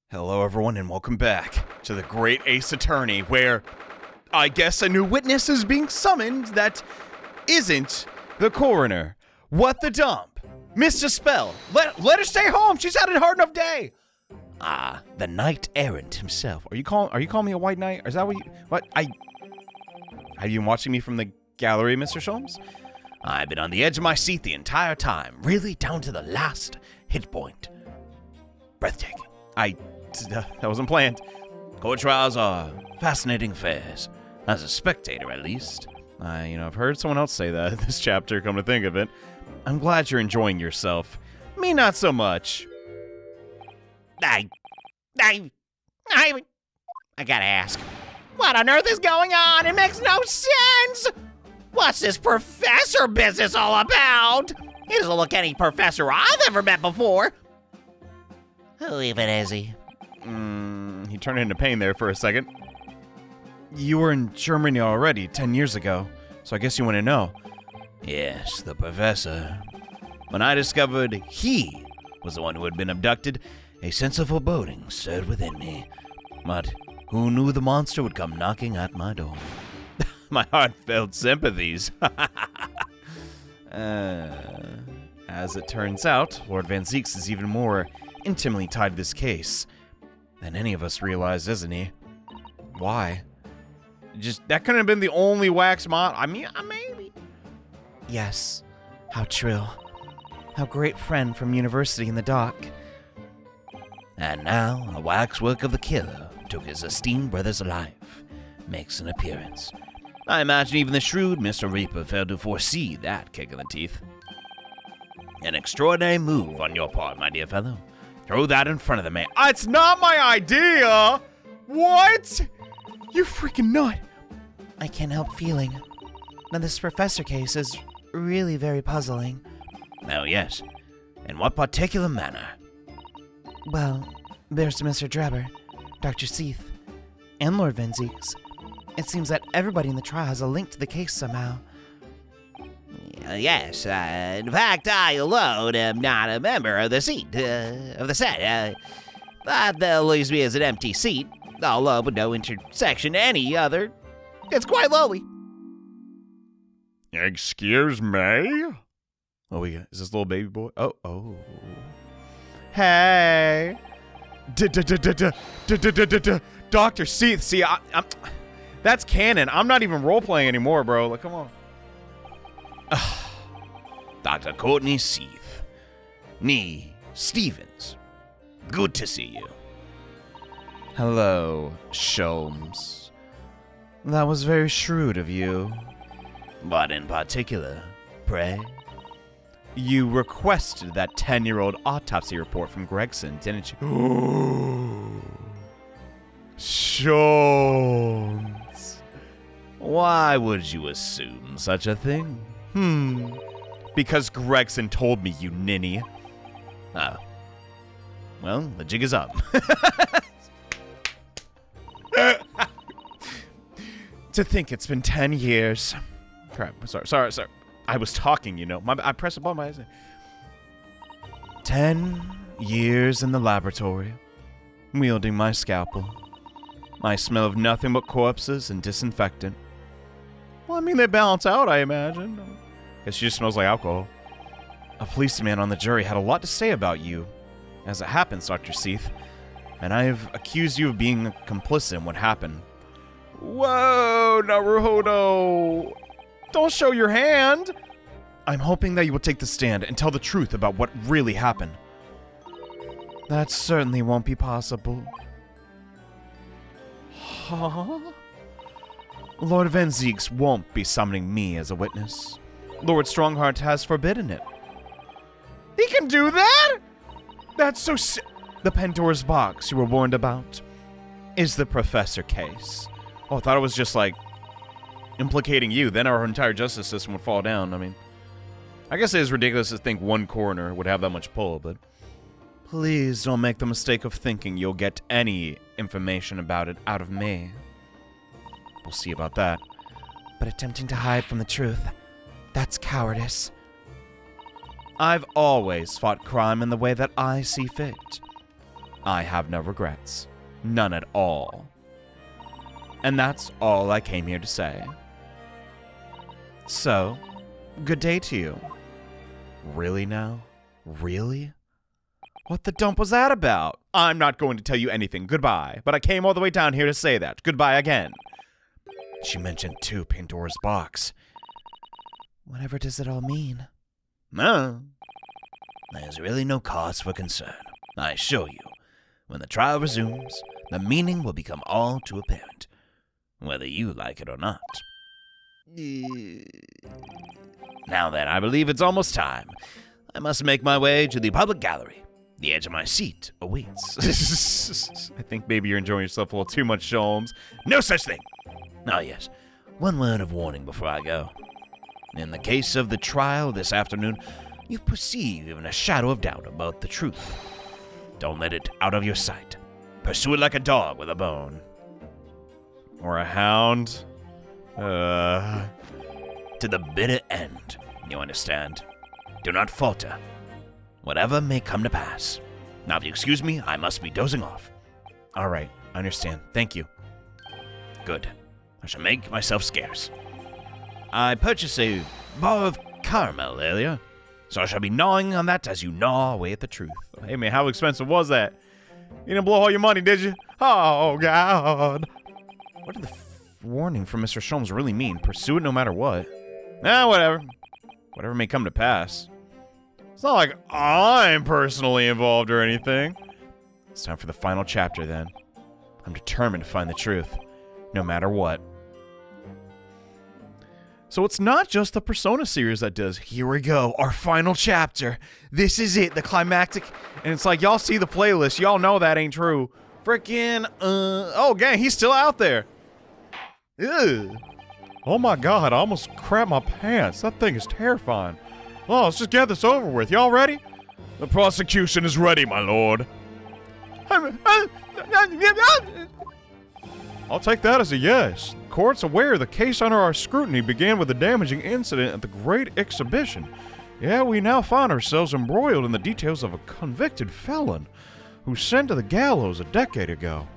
Hello everyone and welcome back to the Great Ace Attorney, where I guess a new witness is being summoned that isn't the coroner. What the dump? Mr. Spell, let her stay home, she's had a hard enough day. Ah, the knight errant himself. Are you calling me a white knight? Is that have you been watching me from the gallery, Mr. Sholmes? I've been on the edge of my seat the entire time, really down to the last hit point. Breathtaking. That wasn't planned. Court trials are fascinating affairs, as a spectator at least. I've heard someone else say that this chapter, come to think of it. I'm glad you're enjoying yourself. Me, not so much. I gotta ask, what on earth is going on? It makes no sense! What's this professor business all about? He doesn't look any professor I've ever met before. Who even is he? He turned into pain there for a second. You were in Germany already 10 years ago, so I guess you want to know. Yes, the professor. When I discovered he was the one who had been abducted, a sense of foreboding stirred within me. But who knew the monster would come knocking at my door? My heartfelt sympathies. As it turns out, Lord Van Zeeks is even more intimately tied to this case than any of us realized, isn't he? Why? That couldn't have been the only wax mod. Maybe. Yes, how true. How great friend from university in the dock. And now, a waxwork of the killer took his esteemed brother's life, makes an appearance. I imagine even the shrewd Mr. Reaper failed to foresee that kick in the teeth. An extraordinary move on your part, my dear fellow. Throw that in front of the man. It's not my idea! What? You freaking nut. I can't help feeling that this professor case is really very puzzling. Oh, yes. In what particular manner? Well, there's Mr. Drebber, Dr. Seath, and Lord Van Zeeks. It seems that everybody in the trial has a link to the case somehow. Yes, in fact, I alone am not a member of the set. But that leaves me as an empty seat, although with no intersection to any other. It's quite lonely. Excuse me? Oh, is this little baby boy? Oh. Hey. Dr. Seath, see, I'm that's canon. I'm not even role-playing anymore, bro. Like, come on. Dr. Courtney Seath. Nee Stevens. Good to see you. Hello, Sholmes. That was very shrewd of you. What in particular, pray? You requested that 10-year-old autopsy report from Gregson, didn't you? Sholmes. Why would you assume such a thing? Because Gregson told me, you ninny. Oh. Well, the jig is up. To think it's been 10 years. Crap, sorry. I was talking, I pressed a button. 10 years in the laboratory, wielding my scalpel. I smell of nothing but corpses and disinfectant. Well, they balance out, I imagine. Guess she just smells like alcohol. A policeman on the jury had a lot to say about you. As it happens, Dr. Seath, and I have accused you of being complicit in what happened. Whoa, Naruhodo! Don't show your hand! I'm hoping that you will take the stand and tell the truth about what really happened. That certainly won't be possible. Huh? Lord Van Zeeks won't be summoning me as a witness. Lord Strongheart has forbidden it. He can do that? That's so The Pandora's box you were warned about is the professor case. Oh, I thought it was just like implicating you. Then our entire justice system would fall down. I guess it is ridiculous to think one coroner would have that much pull, but please don't make the mistake of thinking you'll get any information about it out of me. We'll see about that. But attempting to hide from the truth, that's cowardice. I've always fought crime in the way that I see fit. I have no regrets. None at all. And that's all I came here to say. So, good day to you. Really now? Really? What the dump was that about? I'm not going to tell you anything. Goodbye. But I came all the way down here to say that. Goodbye again. She mentioned too Pandora's box. Whatever does it all mean? No. There's really no cause for concern. I assure you, when the trial resumes, the meaning will become all too apparent, whether you like it or not. Now then, I believe it's almost time. I must make my way to the public gallery. The edge of my seat awaits. I think maybe you're enjoying yourself a little too much, Sholmes. No such thing! Oh yes, one word of warning before I go. In the case of the trial this afternoon, you perceive even a shadow of doubt about the truth. Don't let it out of your sight. Pursue it like a dog with a bone. Or a hound. To the bitter end, you understand? Do not falter. Whatever may come to pass. Now, if you excuse me, I must be dozing off. All right, I understand. Thank you. Good. I shall make myself scarce. I purchased a bar of caramel earlier, so I shall be gnawing on that as you gnaw away at the truth. Hey, man, how expensive was that? You didn't blow all your money, did you? Oh, God. What did the warning from Mr. Sholmes really mean? Pursue it no matter what. Whatever. Whatever may come to pass. It's not like I'm personally involved or anything. It's time for the final chapter, then. I'm determined to find the truth, no matter what. So it's not just the Persona series that does. Here we go, our final chapter. This is it, the climactic. And it's like, y'all see the playlist. Y'all know that ain't true. Frickin', oh, gang, he's still out there. Ew. Oh my God, I almost crapped my pants. That thing is terrifying. Oh, let's just get this over with. Y'all ready? The prosecution is ready, my lord. I'll take that as a yes. The court's aware the case under our scrutiny began with a damaging incident at the Great Exhibition. Yeah, we now find ourselves embroiled in the details of a convicted felon who was sent to the gallows a decade ago.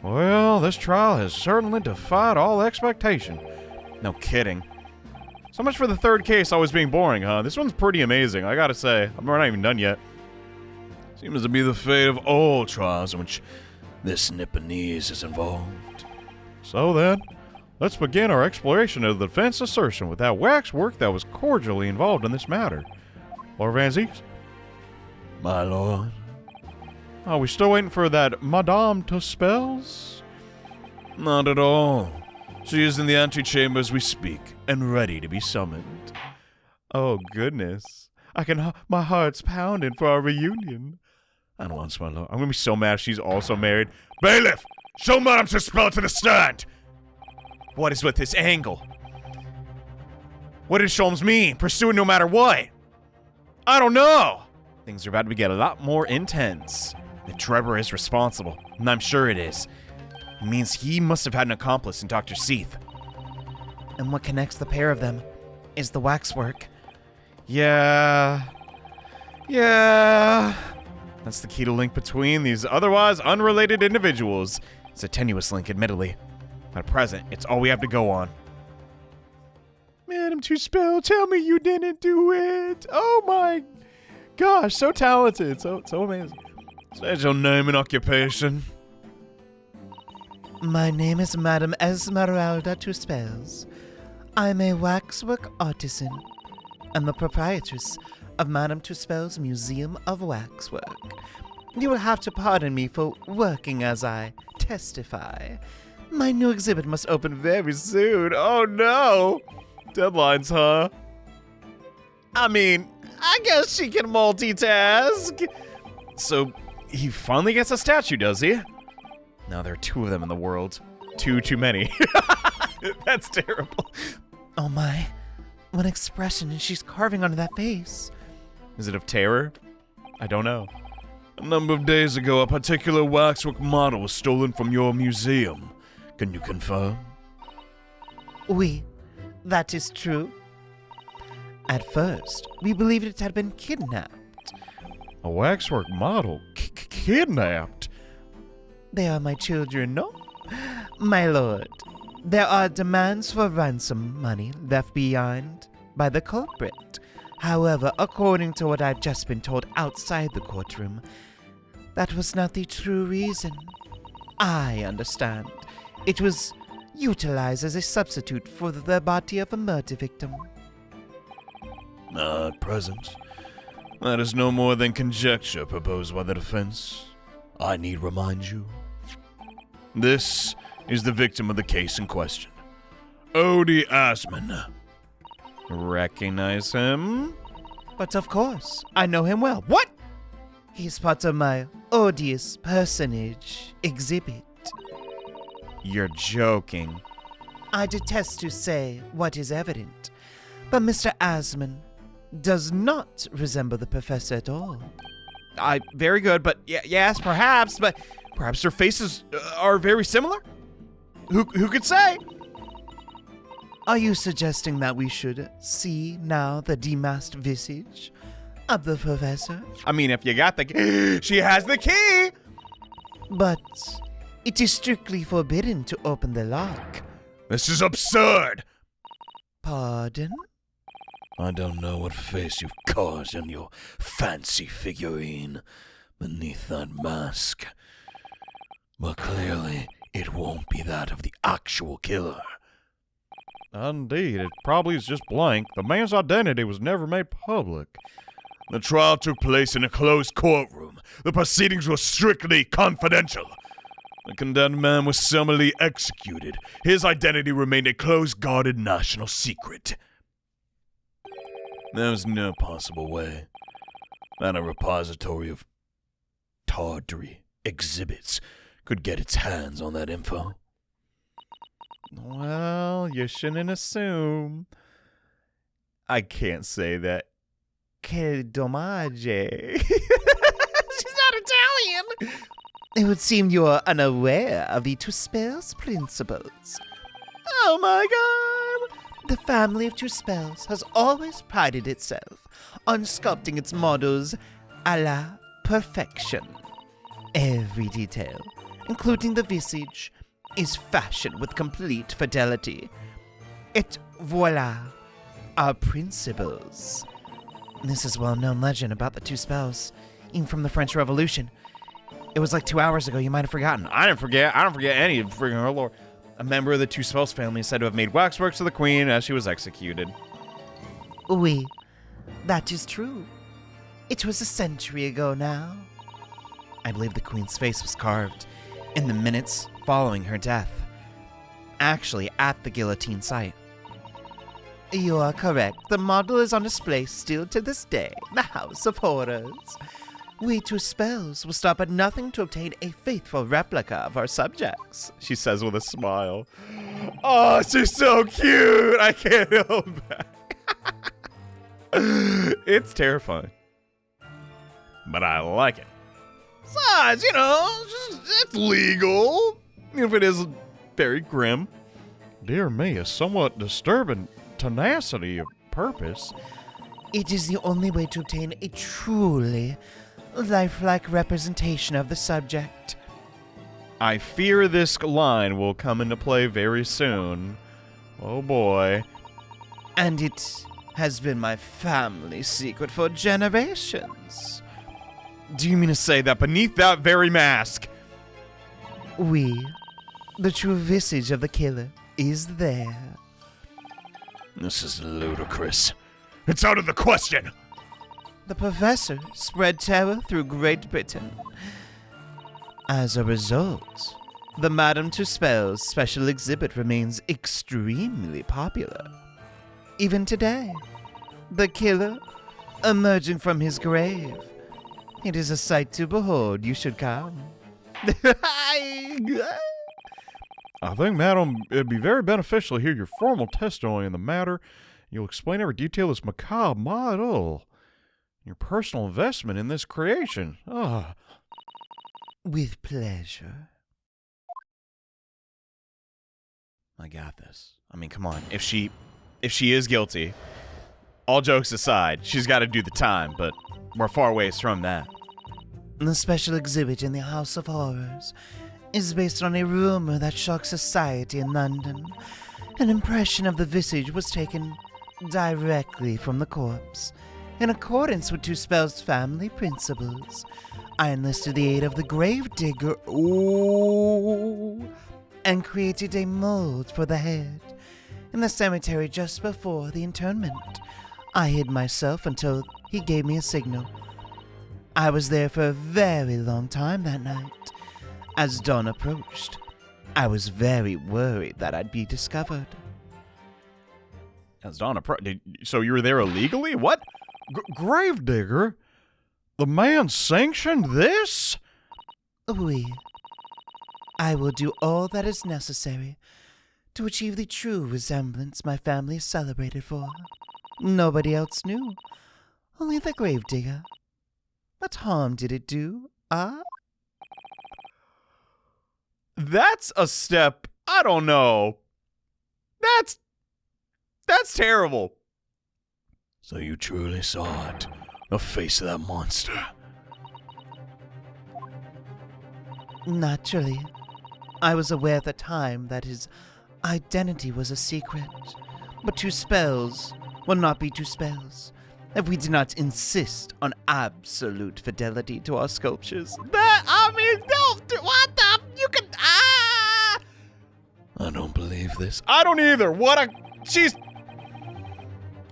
Well, this trial has certainly defied all expectation. No kidding. So much for the third case always being boring, huh? This one's pretty amazing, I gotta say. We're not even done yet. Seems to be the fate of all trials in which this Nipponese is involved. So then, let's begin our exploration of the defense assertion with that waxwork that was cordially involved in this matter. Lord Van Zieks? My lord? Are we still waiting for that Madame Tuspels? Not at all. She is in the antechamber as we speak, and ready to be summoned. Oh, goodness. My heart's pounding for our reunion. And once, my lord, I'm gonna be so mad if she's also married. Bailiff! Show Madame Tuspel to the stand! What is with this angle? What does Sholmes mean? Pursue it no matter what? I don't know! Things are about to get a lot more intense. If Drebber is responsible, and I'm sure it is, it means he must have had an accomplice in Dr. Seath. And what connects the pair of them is the waxwork. Yeah. That's the key to link between these otherwise unrelated individuals. It's a tenuous link, admittedly. But at present, it's all we have to go on. Madame Tuspel, tell me you didn't do it. Oh my gosh, so talented, so amazing. State your name and occupation. My name is Madame Esmeralda Tuspels. I'm a waxwork artisan and the proprietress of Madame Tuspel's Museum of Waxwork. You will have to pardon me for working as I testify. My new exhibit must open very soon. Oh no! Deadlines, huh? I mean, I guess she can multitask. So, he finally gets a statue, does he? Now there are two of them in the world. Too many. That's terrible. Oh my, what expression she's carving onto that face. Is it of terror? I don't know. A number of days ago, a particular waxwork model was stolen from your museum. Can you confirm? Oui, that is true. At first, we believed it had been kidnapped. A waxwork model kidnapped? They are my children, no? My lord, there are demands for ransom money left behind by the culprit. However, according to what I've just been told outside the courtroom, that was not the true reason. I understand. It was utilized as a substitute for the body of a murder victim. At present, that is no more than conjecture proposed by the defense. I need remind you. This is the victim of the case in question, JohneAwesome. Recognize him? But of course, I know him well. What? He's part of my odious personage exhibit. You're joking. I detest to say what is evident, but Mr. Asman does not resemble the professor at all. Very good, but yes, perhaps their faces are very similar? Who could say? Are you suggesting that we should see now the demasked visage of the professor? I mean, if you got the key, she has the key! But it is strictly forbidden to open the lock. This is absurd! Pardon? I don't know what face you've carved on your fancy figurine beneath that mask, but clearly it won't be that of the actual killer. Indeed, it probably is just blank. The man's identity was never made public. The trial took place in a closed courtroom. The proceedings were strictly confidential. The condemned man was summarily executed. His identity remained a close-guarded national secret. There was no possible way that a repository of tawdry exhibits could get its hands on that info. Well, you shouldn't assume. I can't say that. Che dommage. She's not Italian! It would seem you are unaware of the Tuspel's principles. Oh my god! The family of Tuspels has always prided itself on sculpting its models a la perfection. Every detail, including the visage, is fashioned with complete fidelity. Et voila, our principles. This is a well-known legend about the Tuspels, even from the French Revolution. It was like 2 hours ago, you might have forgotten. I don't forget any of freaking her lore. A member of the Tuspels family is said to have made waxworks of the queen as she was executed. Oui, that is true. It was a century ago now. I believe the queen's face was carved in the minutes following her death. Actually, at the guillotine site. You are correct. The model is on display still to this day. The House of Horrors. We Tuspels will stop at nothing to obtain a faithful replica of our subjects, She says with a smile. Oh, she's so cute! I can't help that. It's terrifying. But I like it. Besides, it's legal. Even if it is very grim. Dear me, a somewhat disturbing tenacity of purpose. It is the only way to obtain a truly lifelike representation of the subject. I fear this line will come into play very soon. Oh boy. And it has been my family secret for generations. Do you mean to say that beneath that very mask? We, the true visage of the killer, is there. This is ludicrous. It's out of the question! The professor spread terror through Great Britain. As a result, the Madame Tuspel's special exhibit remains extremely popular. Even today, the killer emerging from his grave. It is a sight to behold. You should come. I think, madam, it'd be very beneficial to hear your formal testimony in the matter. You'll explain every detail of this macabre model. Your personal investment in this creation. With pleasure. I got this. I mean, come on. If she is guilty all jokes aside, she's got to do the time, but we're far ways from that. The special exhibit in the House of Horrors is based on a rumor that shocked society in London. An impression of the visage was taken directly from the corpse. In accordance with Tuspel's family principles, I enlisted the aid of the gravedigger and created a mold for the head. In the cemetery just before the interment, I hid myself until he gave me a signal. I was there for a very long time that night. As dawn approached, I was very worried that I'd be discovered. As dawn approached, so you were there illegally? What? Gravedigger? The man sanctioned this? Oui. I will do all that is necessary to achieve the true resemblance my family is celebrated for. Nobody else knew. Only the gravedigger. What harm did it do, That's a step, I don't know. That's terrible. So you truly saw it. The face of that monster. Naturally. I was aware at the time that his identity was a secret. But two spells will not be two spells if we do not insist on absolute fidelity to our sculptures. I don't believe this. I don't either.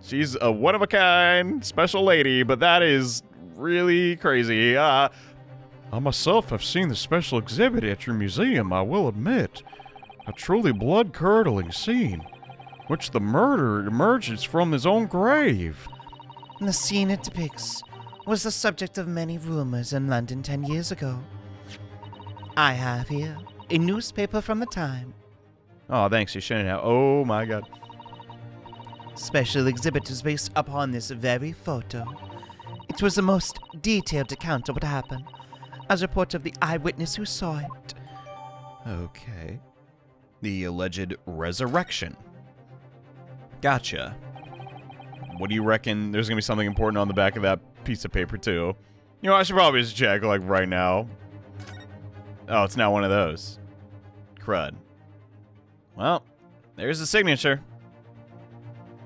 She's a one-of-a-kind special lady, but that is really crazy. I myself have seen the special exhibit at your museum, I will admit. A truly blood-curdling scene, which the murderer emerges from his own grave. The scene it depicts was the subject of many rumors in London 10 years ago. I have here a newspaper from the time. Oh, thanks, you shouldn't have. Oh my god. Special exhibit is based upon this very photo. It was the most detailed account of what happened, as report of the eyewitness who saw it. Okay. The alleged resurrection. Gotcha. What do you reckon? There's gonna be something important on the back of that piece of paper, too. You know, I should probably just check, like, right now. Oh, it's not one of those. Crud. Well, there's the signature.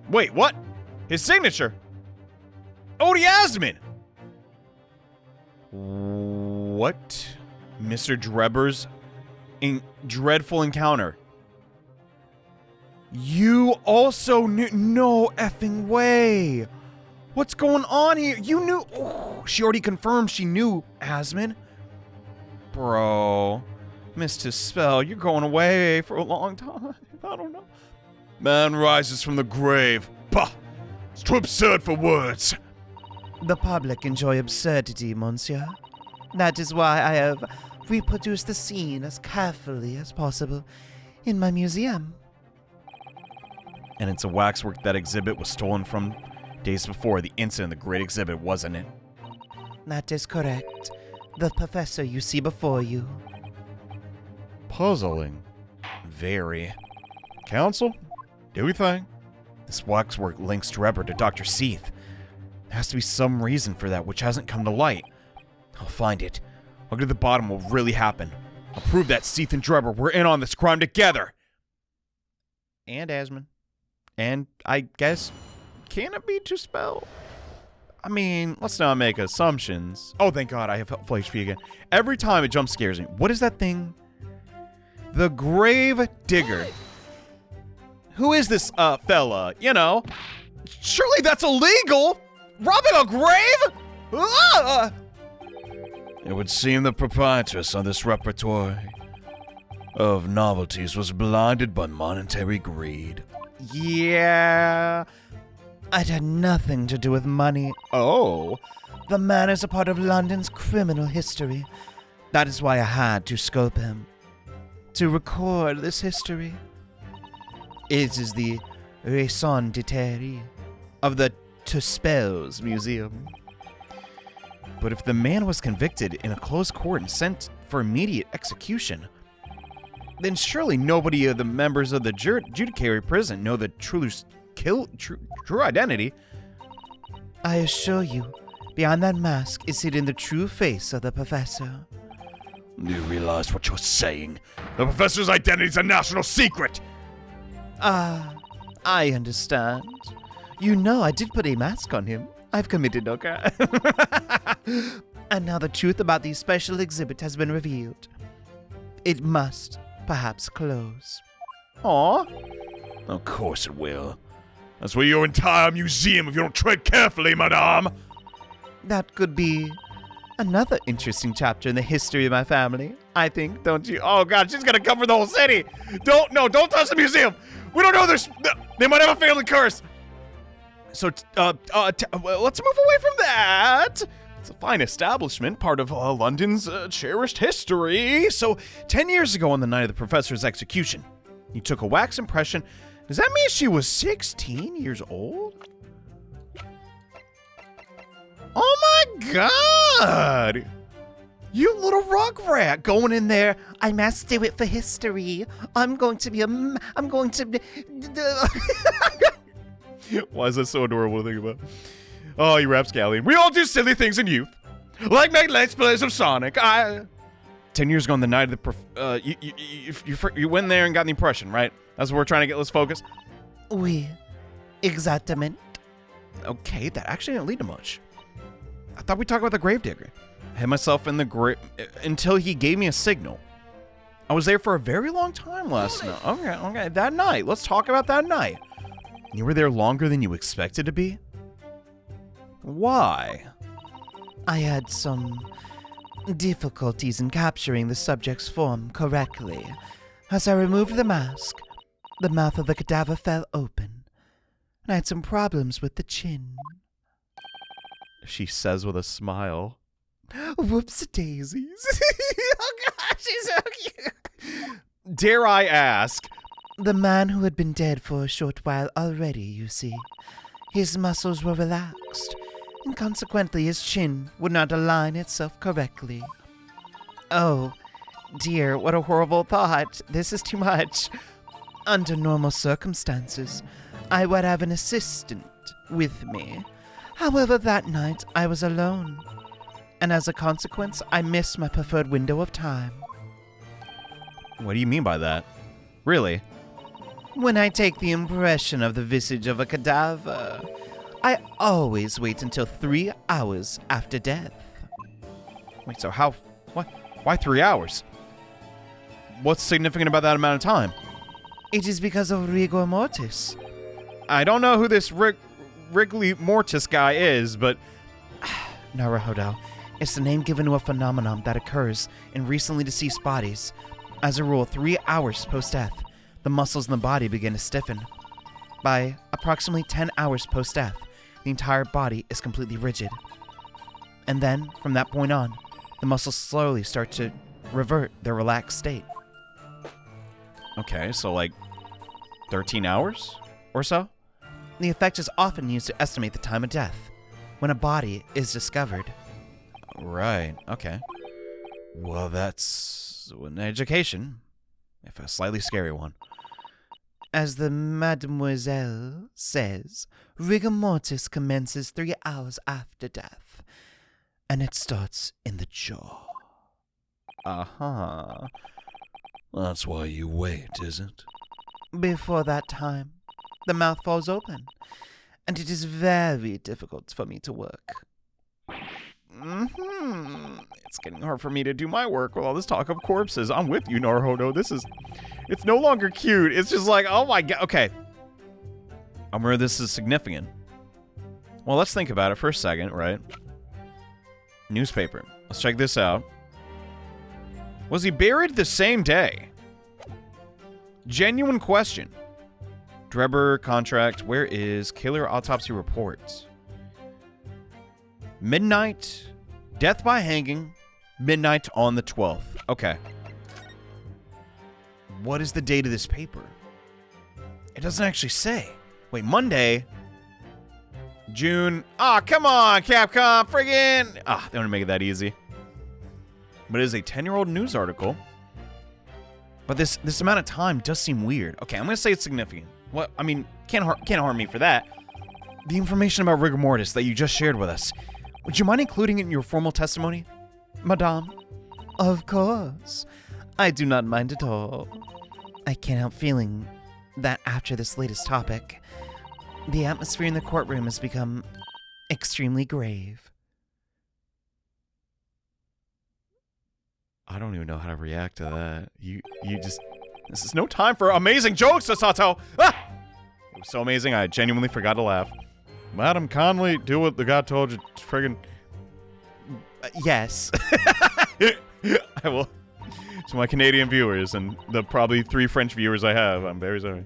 Wait, what? His signature? JohneAwesome! What? Mr. Drebber's dreadful encounter. You also knew? No effing way. What's going on here? You knew? Oh, she already confirmed she knew, Asmon. Bro, Mr. Spell, you're going away for a long time. I don't know. Man rises from the grave. Bah! It's too absurd for words. The public enjoy absurdity, monsieur. That is why I have reproduced the scene as carefully as possible in my museum. And it's a waxwork that exhibit was stolen from days before the incident of the great exhibit, wasn't it? That is correct. The professor you see before you. Puzzling. Very. Counsel? Do we think? This waxwork links Drebber to Dr. Seath. There has to be some reason for that which hasn't come to light. I'll find it. I'll get to the bottom of what really happened. I'll prove that Seath and Drebber were in on this crime together. And Asmon. And I guess, can it be Tuspel? I mean, let's not make assumptions. Oh, thank God, I have full HP again. Every time it jump scares me. What is that thing? The Grave Digger. Who is this, fella? You know, surely that's illegal! Robbing a grave? Ah! It would seem the proprietress of this repertoire of novelties was blinded by monetary greed. Yeah. It had nothing to do with money. Oh. The man is a part of London's criminal history. That is why I had to scope him. To record this history. It is the raison d'être of the Tuspel's museum. But if the man was convicted in a closed court and sent for immediate execution, then surely nobody of the members of the judiciary prison know the true identity. I assure you, behind that mask is hidden the true face of the professor. Do you realize what you're saying? The professor's identity is a national secret! Ah, I understand. You know I did put a mask on him. I've committed no crime. And now the truth about the special exhibit has been revealed. It must perhaps close. Aw. Of course it will. That's where your entire museum if you don't tread carefully, madame! That could be another interesting chapter in the history of my family, I think, don't you? Oh god, she's gonna cover the whole city! Don't touch the museum! We don't know they might have a family curse! So, let's move away from that! It's a fine establishment, part of London's cherished history. So, 10 years ago on the night of the professor's execution, you took a wax impression. Does that mean she was 16 years old? Oh my god! You little rug rat going in there. I must do it for history. I'm going to be Why is that so adorable to think about? Oh, you rapscallion. We all do silly things in youth. Like make let's plays of Sonic. 10 years ago on the night of the you went there and got the impression, right? That's what we're trying to get. Let's focus. Oui, exactamente. Okay, that actually didn't lead to much. I thought we'd talk about the gravedigger. I had myself in the grave until he gave me a signal. I was there for a very long time last night. Okay, that night. Let's talk about that night. You were there longer than you expected to be? Why? I had some difficulties in capturing the subject's form correctly. As I removed the mask, the mouth of the cadaver fell open, and I had some problems with the chin. She says with a smile. Whoops-a-daisies. Oh gosh, she's so cute. Dare I ask? The man who had been dead for a short while already, you see. His muscles were relaxed, and consequently his chin would not align itself correctly. Oh, dear, what a horrible thought. This is too much. Under normal circumstances, I would have an assistant with me. However, that night I was alone, and as a consequence, I missed my preferred window of time. What do you mean by that? Really? When I take the impression of the visage of a cadaver, I always wait until 3 hours after death. Wait, so why 3 hours? What's significant about that amount of time? It is because of Rigor mortis. I don't know who this Wrigley Mortis guy is, but... Naruhodo. It's the name given to a phenomenon that occurs in recently deceased bodies. As a rule, 3 hours post-death, the muscles in the body begin to stiffen. By approximately 10 hours post-death, the entire body is completely rigid. And then, from that point on, the muscles slowly start to revert their relaxed state. Okay, so like 13 hours or so? The effect is often used to estimate the time of death, when a body is discovered. Right, okay. Well, that's an education, if a slightly scary one. As the Mademoiselle says, rigor mortis commences 3 hours after death, and it starts in the jaw. Uh-huh. That's why you wait, is it? Before that time, the mouth falls open, and it is very difficult for me to work. It's getting hard for me to do my work with all this talk of corpses. I'm with you, Naruhodo. It's no longer cute. It's just like, oh my god. Okay. I'm aware this is significant. Well, let's think about it for a second, right? Newspaper. Let's check this out. Was he buried the same day? Genuine question. Drebber contract. Where is killer autopsy reports? Midnight. Death by hanging. Midnight on the 12th. Okay. What is the date of this paper? It doesn't actually say. Wait, Monday. June. Ah, come on, Capcom. Friggin'. Ah, they want to make it that easy. But it is a 10-year-old news article. But this amount of time does seem weird. Okay, I'm going to say it's significant. What? I mean, can't harm me for that. the information about rigor mortis that you just shared with us, would you mind including it in your formal testimony, Madame? Of course. I do not mind at all. I can't help feeling that after this latest topic, the atmosphere in the courtroom has become extremely grave. I don't even know how to react to that. You just... This is no time for amazing jokes, Sasato! Ah! It was so amazing, I genuinely forgot to laugh. Madam Conley, do what the god told you, friggin'... Yes. I will... To my Canadian viewers and the probably 3 French viewers I have, I'm very sorry. It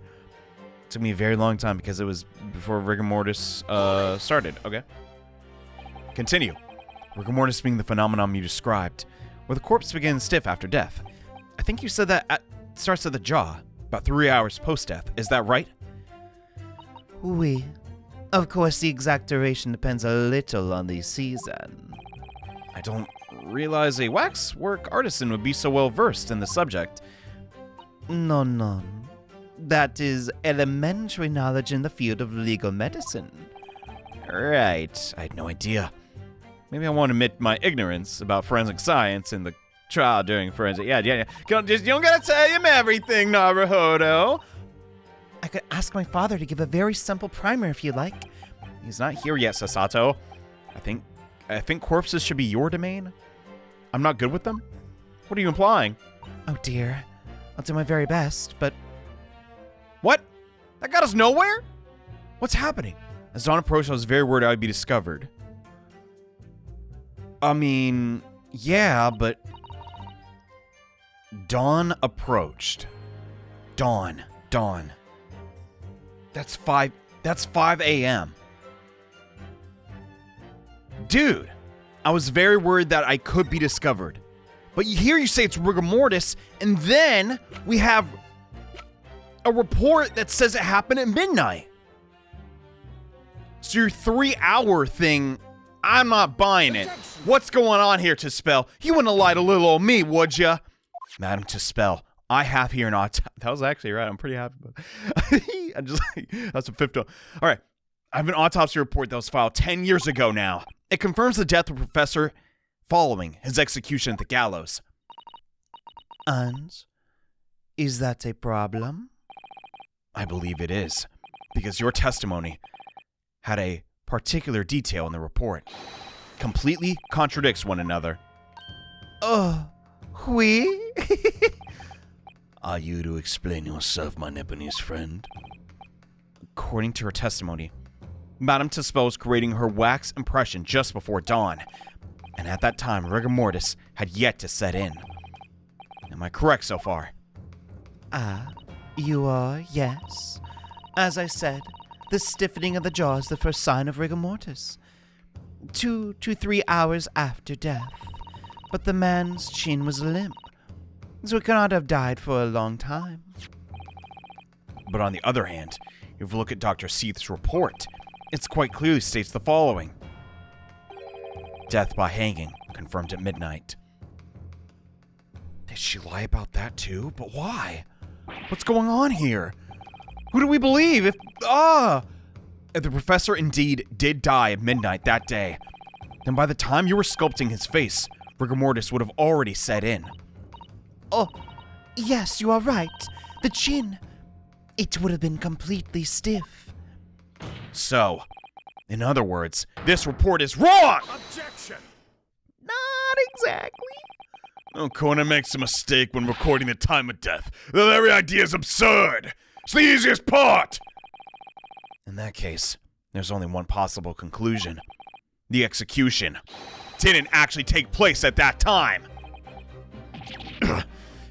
took me a very long time because it was before rigor mortis started. Okay. Continue. Rigor mortis being the phenomenon you described, where the corpse begins stiff after death. I think you said that starts at the jaw, about 3 hours post-death. Is that right? Oui. Of course, the exact duration depends a little on the season. I don't realize a waxwork artisan would be so well versed in the subject. No. That is elementary knowledge in the field of legal medicine. Right. I had no idea. Maybe I won't admit my ignorance about forensic science in the trial during forensic... Yeah. You don't gotta tell him everything, Naruhodo. I could ask my father to give a very simple primer if you'd like. He's not here yet, Sasato. I think corpses should be your domain. I'm not good with them? What are you implying? Oh dear. I'll do my very best, but... What? That got us nowhere? What's happening? As dawn approached, I was very worried I would be discovered. I mean, yeah, but... Dawn approached. Dawn. That's 5 a.m. Dude, I was very worried that I could be discovered. But here you say it's rigor mortis, and then we have a report that says it happened at midnight. So your 3-hour thing, I'm not buying it. What's going on here, Tispel? You wouldn't have lied to little old me, would ya? Madam Tispel, I have here an autopsy. That was actually right. I'm pretty happy about it. That's a 50. All right. I have an autopsy report that was filed 10 years ago now. It confirms the death of the professor following his execution at the gallows. And is that a problem? I believe it is, because your testimony had a particular detail in the report. Completely contradicts one another. Oh, oui? Are you to explain yourself, my Nepalese friend? According to her testimony, Madame Tispel was creating her wax impression just before dawn, and at that time rigor mortis had yet to set in. Am I correct so far? You are, yes. As I said, the stiffening of the jaw is the first sign of rigor mortis. 2 to 3 hours after death. But the man's chin was limp, so he could not have died for a long time. But on the other hand, if you look at Dr. Seith's report, it quite clearly states the following. Death by hanging, confirmed at midnight. Did she lie about that too? But why? What's going on here? Who do we believe? If the professor indeed did die at midnight that day, then by the time you were sculpting his face, rigor mortis would have already set in. Oh, yes, you are right. The chin, it would have been completely stiff. So, in other words, this report is wrong! Objection! Not exactly. Oh, Conan makes a mistake when recording the time of death. The very idea is absurd. It's the easiest part. In that case, there's only one possible conclusion. The execution didn't actually take place at that time.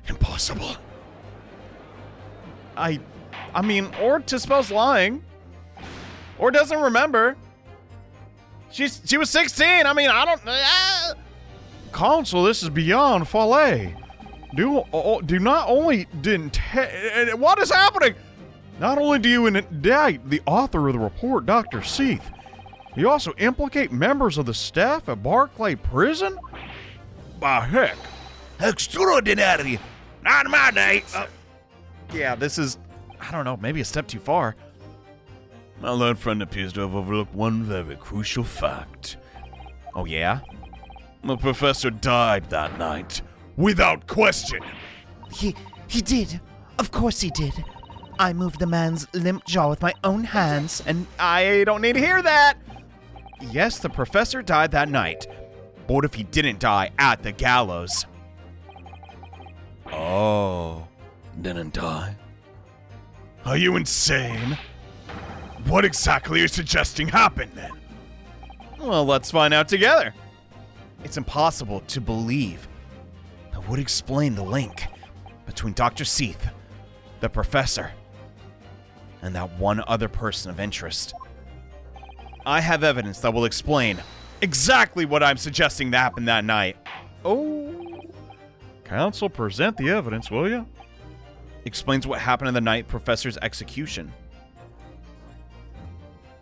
Impossible. I mean, or Tispel's lying. Or doesn't remember. She was 16. I mean, I don't... Counsel, this is beyond folly. Do not only what is happening? Not only do you indict the author of the report, Dr. Seith, you also implicate members of the staff at Barclay Prison? By heck. Extraordinary. Not my day. Yeah, this is, I don't know, maybe a step too far. My learned friend appears to have overlooked one very crucial fact. Oh, yeah? The professor died that night, without question. He did. Of course he did. I moved the man's limp jaw with my own hands, and I don't need to hear that! Yes, the professor died that night. But what if he didn't die at the gallows? Oh, didn't die? Are you insane? What exactly are you suggesting happened then? Well, let's find out together. It's impossible to believe. That would explain the link between Dr. Seath, the professor, and that one other person of interest. I have evidence that will explain exactly what I'm suggesting that happened that night. Oh. Counsel, present the evidence, will you? Explains what happened on the night professor's execution.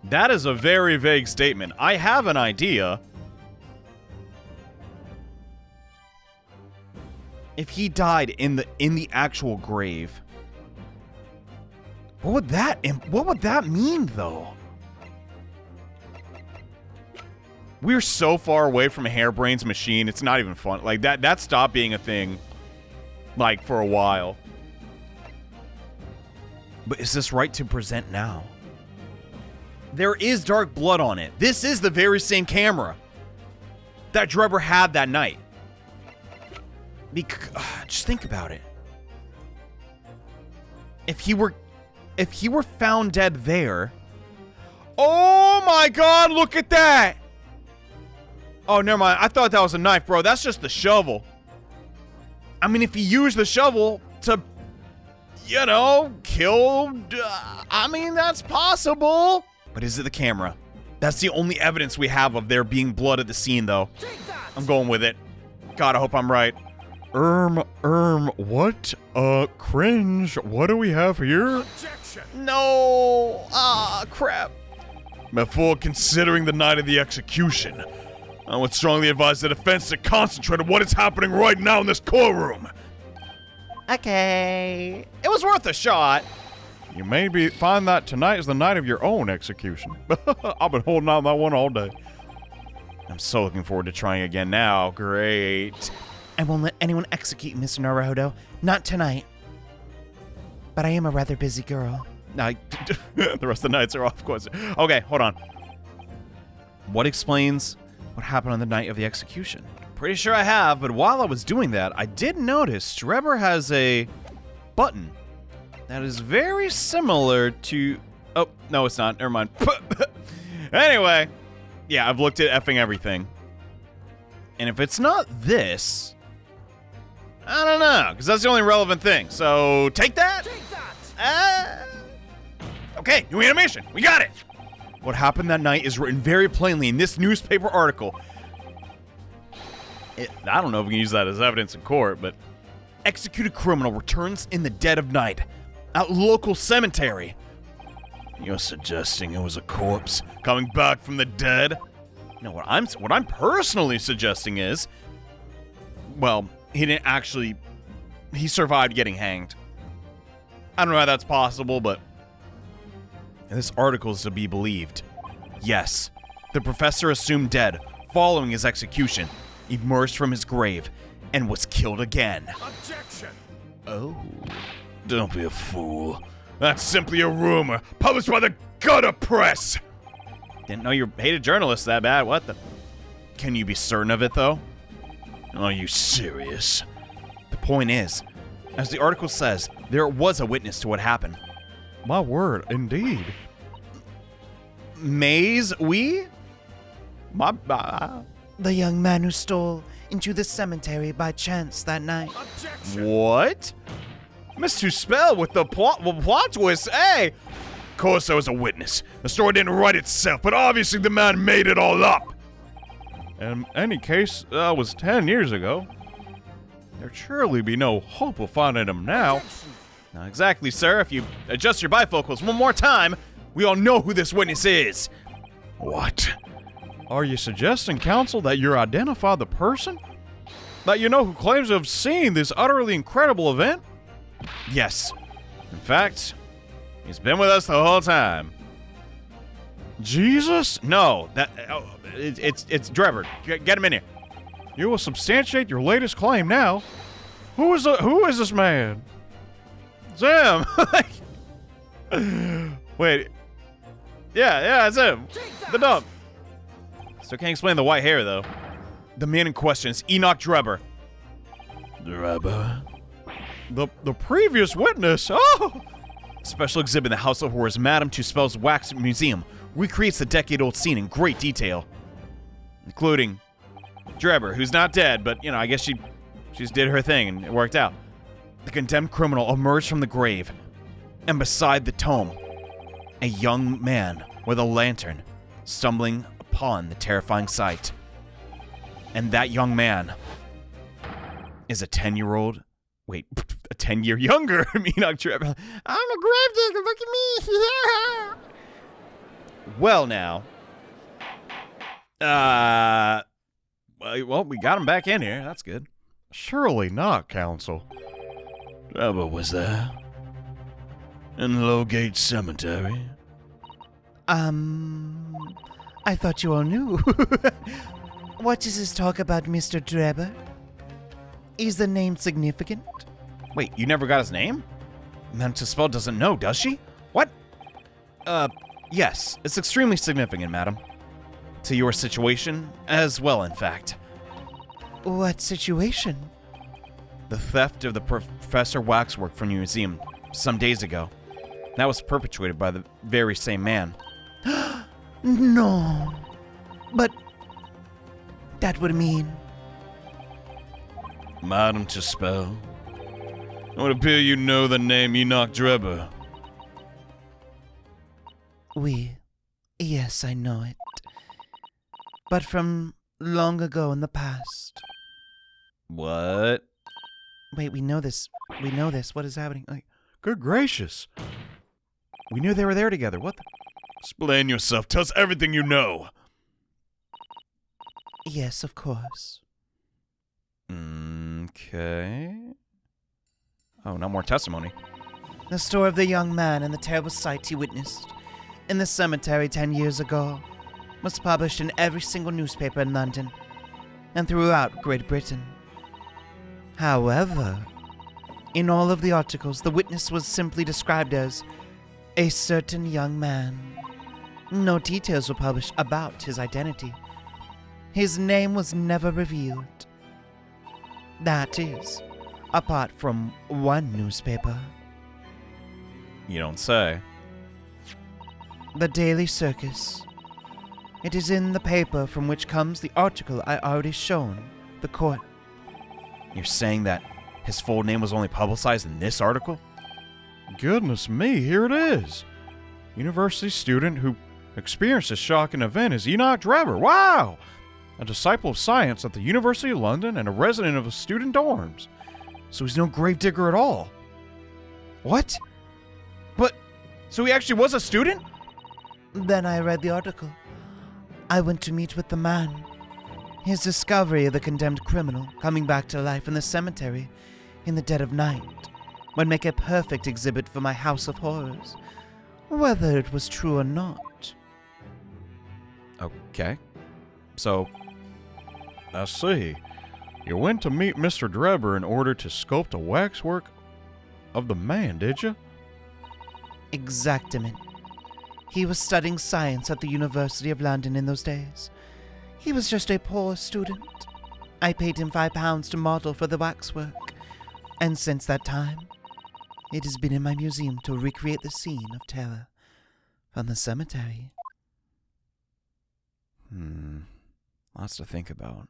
That is a very vague statement. I have an idea. If he died in the actual grave, what would that mean though? We're so far away from Hairbrain's machine, it's not even fun. Like that stopped being a thing like for a while. But is this right to present now? There is dark blood on it. This is the very same camera that Drebber had that night. Just think about it. If he were found dead there. Oh my god, look at that! Oh, never mind. I thought that was a knife, bro. That's just the shovel. I mean, if he used the shovel to, you know, kill... I mean, that's possible. But is it the camera? That's the only evidence we have of there being blood at the scene, though. I'm going with it. God, I hope I'm right. What? Cringe. What do we have here? Objection! No! Ah, crap. Before considering the night of the execution, I would strongly advise the defense to concentrate on what is happening right now in this courtroom. Okay. It was worth a shot. You may find that tonight is the night of your own execution. I've been holding on that one all day. I'm so looking forward to trying again now. Great. I won't let anyone execute Mr. Naruhodo. Not tonight. But I am a rather busy girl. The rest of the nights are off, of course. Okay, hold on. What explains what happened on the night of the execution? Pretty sure I have, but while I was doing that, I did notice Drebber has a button that is very similar to... Oh, no, it's not. Never mind. Anyway, yeah, I've looked at effing everything. And if it's not this, I don't know, because that's the only relevant thing. So, take that. Take that! Okay, new animation. We got it. What happened that night is written very plainly in this newspaper article. I don't know if we can use that as evidence in court, but... Executed criminal returns in the dead of night at local cemetery. You're suggesting it was a corpse coming back from the dead? No, what I'm personally suggesting is... Well, he didn't actually... He survived getting hanged. I don't know how that's possible, but... This article is to be believed. Yes, the professor assumed dead following his execution, emerged from his grave, and was killed again. Objection! Oh. Don't be a fool. That's simply a rumor published by the gutter press. Didn't know you hated journalists that bad. What the? Can you be certain of it, though? Are you serious? The point is, as the article says, there was a witness to what happened. My word, indeed. Maze, we? The young man who stole into the cemetery by chance that night. Objection! What? Mr. Spell with the plot twist, hey! Of course there was a witness. The story didn't write itself, but obviously the man made it all up. In any case, that was 10 years ago. There'd surely be no hope of finding him now. Not exactly, sir. If you adjust your bifocals one more time, we all know who this witness is. What? Are you suggesting, counsel, that you identify the person? That you know who claims to have seen this utterly incredible event? Yes. In fact, he's been with us the whole time. Jesus? No, it's Drebber. Get him in here. You will substantiate your latest claim now. Who is this man? It's him. Wait. Yeah, it's him. The dump. Still can't explain the white hair, though. The man in question is Enoch Drebber. Drebber? The previous witness? Oh! Special exhibit in the House of Horrors Madame Tussauds Wax Museum recreates the decade-old scene in great detail, including Drebber, who's not dead, but, I guess she just did her thing and it worked out. The condemned criminal emerged from the grave, and beside the tomb, a young man with a lantern stumbling upon the terrifying sight. And that young man is a 10-year-old. Wait, a 10-year younger Enoch Drebber. I'm a gravedigger, look at me. Yeah. Well, now. Well, we got him back in here. That's good. Surely not, Counsel. Drebber was there. In Lowgate Cemetery. I thought you all knew. What is this talk about Mr. Drebber? Is the name significant? Wait, you never got his name? Madame Tussauds doesn't know, does she? What? Yes, it's extremely significant, madam. To your situation, as well, in fact. What situation? The theft of the Professor Waxwork from your museum some days ago. That was perpetrated by the very same man. No. But that would mean... Madame Tussauds, it would appear you know the name Enoch Drebber. Yes, I know it. But from long ago in the past. What? Wait, we know this. What is happening? Good gracious. We knew they were there together. What the? Explain yourself. Tell us everything you know. Yes, of course. Okay. Oh, no more testimony. The story of the young man and the terrible sight he witnessed in the cemetery 10 years ago was published in every single newspaper in London and throughout Great Britain. However, in all of the articles, the witness was simply described as a certain young man. No details were published about his identity. His name was never revealed. That is, apart from one newspaper. You don't say. The Daily Circus. It is in the paper from which comes the article I already shown the court. You're saying that his full name was only publicized in this article? Goodness me, here it is. University student who experienced this shocking event is Enoch Drebber. Wow! A disciple of science at the University of London and a resident of the student dorms. So he's no gravedigger at all. What? But, so he actually was a student? Then I read the article. I went to meet with the man. His discovery of the condemned criminal coming back to life in the cemetery in the dead of night would make a perfect exhibit for my House of Horrors, whether it was true or not. Okay. So, I see. You went to meet Mr. Drebber in order to sculpt a waxwork of the man, did you? Exactament. He was studying science at the University of London in those days. He was just a poor student. I paid him £5 to model for the waxwork, and since that time, it has been in my museum to recreate the scene of terror from the cemetery. Lots to think about.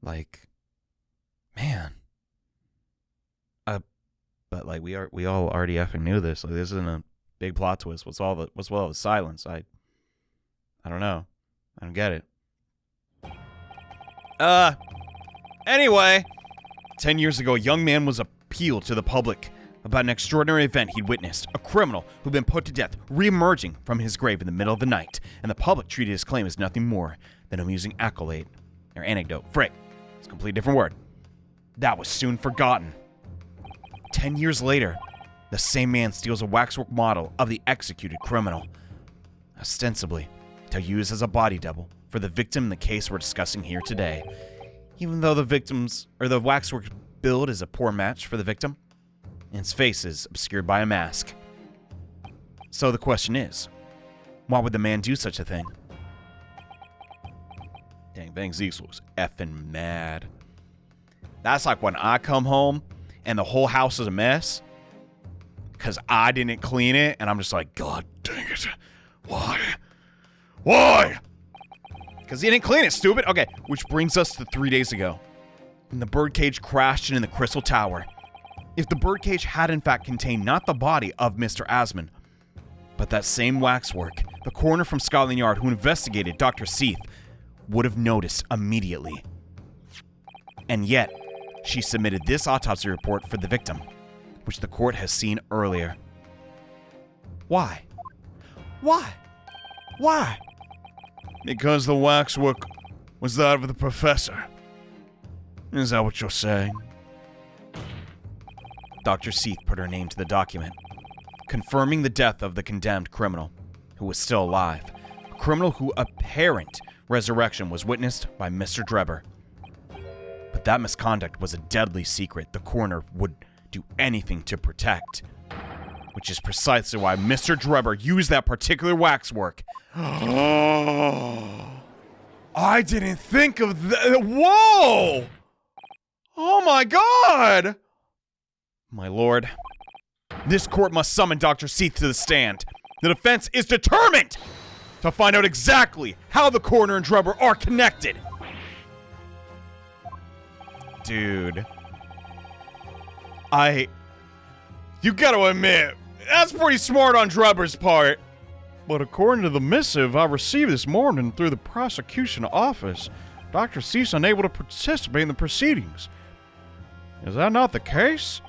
Like, man. But like we all already effing knew this. Like, this isn't a big plot twist. What's all the silence? I don't know. I don't get it. Anyway, 10 years ago, a young man was appealed to the public about an extraordinary event he'd witnessed. A criminal who'd been put to death, re-emerging from his grave in the middle of the night, and the public treated his claim as nothing more than an amusing accolade, or anecdote. Frick. It's a completely different word. That was soon forgotten. 10 years later, the same man steals a waxwork model of the executed criminal. ostensibly to use as a body double for the victim in the case we're discussing here today. Even though the waxwork build is a poor match for the victim, and his face is obscured by a mask. So the question is, why would the man do such a thing? Dang, Van Zeeks looks effing mad. That's like when I come home and the whole house is a mess because I didn't clean it, and I'm just like, God dang it. Why? Why? Because he didn't clean it, stupid. Okay, which brings us to 3 days ago, when the birdcage crashed in the Crystal Tower. If the birdcage had in fact contained not the body of Mr. Asman, but that same waxwork, the coroner from Scotland Yard who investigated Dr. Seath would have noticed immediately. And yet, she submitted this autopsy report for the victim, which the court has seen earlier. Why? Why? Why? Because the waxwork was that of the professor. Is that what you're saying? Dr. Seath put her name to the document, confirming the death of the condemned criminal, who was still alive. A criminal whose apparent resurrection was witnessed by Mr. Drebber. But that misconduct was a deadly secret the coroner would do anything to protect, which is precisely why Mr. Drebber used that particular waxwork. I didn't think of that. Whoa! Oh my God! My lord, this court must summon Dr. Seath to the stand. The defense is determined to find out exactly how the coroner and Drebber are connected. Dude. You gotta admit, that's pretty smart on Drebber's part. But according to the missive I received this morning through the prosecution office, Dr. Cease unable to participate in the proceedings. Is that not the case?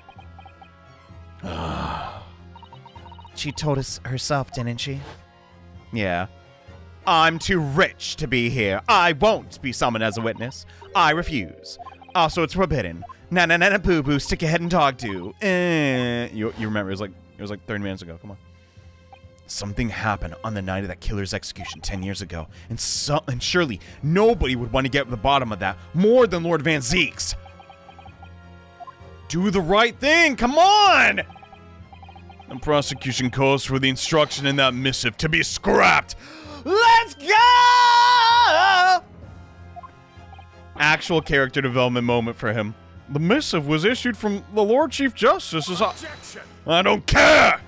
She told us herself, didn't she? Yeah. I'm too rich to be here. I won't be summoned as a witness. I refuse. Also, it's forbidden. Na boo boo, stick your head and talk to. You remember it was like 30 minutes ago. Come on. Something happened on the night of that killer's execution 10 years ago, and surely nobody would want to get to the bottom of that more than Lord Van Zeeks. Do the right thing. Come on. The prosecution calls for the instruction in that missive to be scrapped. Let's go! Actual character development moment for him. The missive was issued from the Lord Chief Justice as I don't care!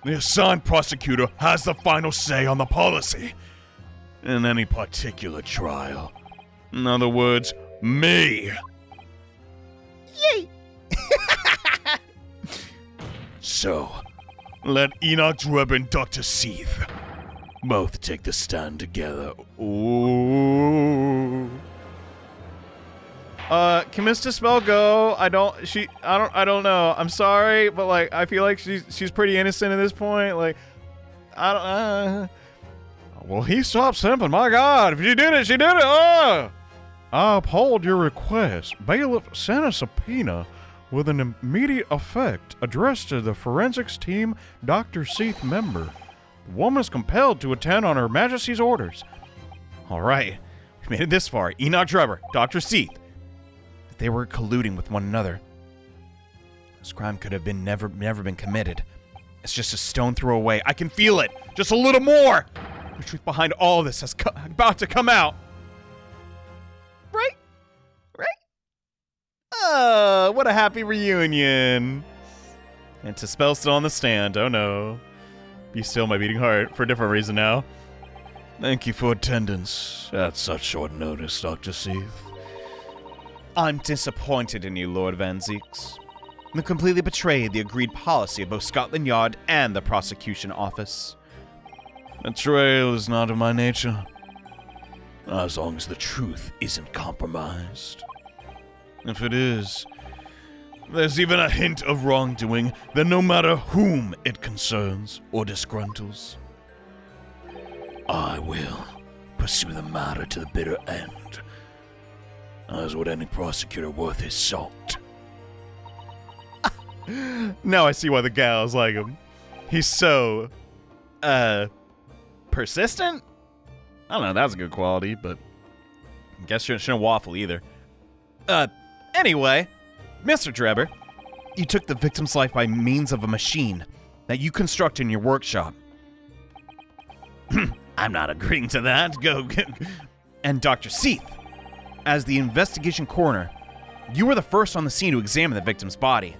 The assigned prosecutor has the final say on the policy in any particular trial. In other words, me. Yay! So, let Enoch Drebber and Dr. Seath both take the stand together. Ooh. Can Mr. Spell go? I don't know. I'm sorry, but like, I feel like she's pretty innocent at this point. Like, Well, he stopped simping. My God, if she did it, she did it. I uphold your request. Bailiff sent a subpoena with an immediate effect addressed to the forensics team Dr. Seath member. The woman is compelled to attend on Her Majesty's orders. all right. We made it this far. Enoch Drebber, Dr. Seath. They were colluding with one another. This crime could have been never been committed. It's just a stone throw away. I can feel it. Just a little more. The truth behind all this is about to come out. Right? Oh, what a happy reunion. And to Spell still on the stand. Oh no. Be still my beating heart for a different reason now. Thank you for attendance at such short notice, Dr. Seath. I'm disappointed in you, Lord Van Zeeks. You completely betrayed the agreed policy of both Scotland Yard and the prosecution office. Betrayal is not of my nature, as long as the truth isn't compromised. If it is, there's even a hint of wrongdoing, then no matter whom it concerns or disgruntles, I will pursue the matter to the bitter end, as would any prosecutor worth his salt. Now I see why the gals like him. He's so, Persistent? I don't know, that's a good quality, but I guess you shouldn't waffle either. Anyway, Mr. Drebber, you took the victim's life by means of a machine that you construct in your workshop. I'm not agreeing to that. Go. And Dr. Seath, as the investigation coroner, you were the first on the scene to examine the victim's body.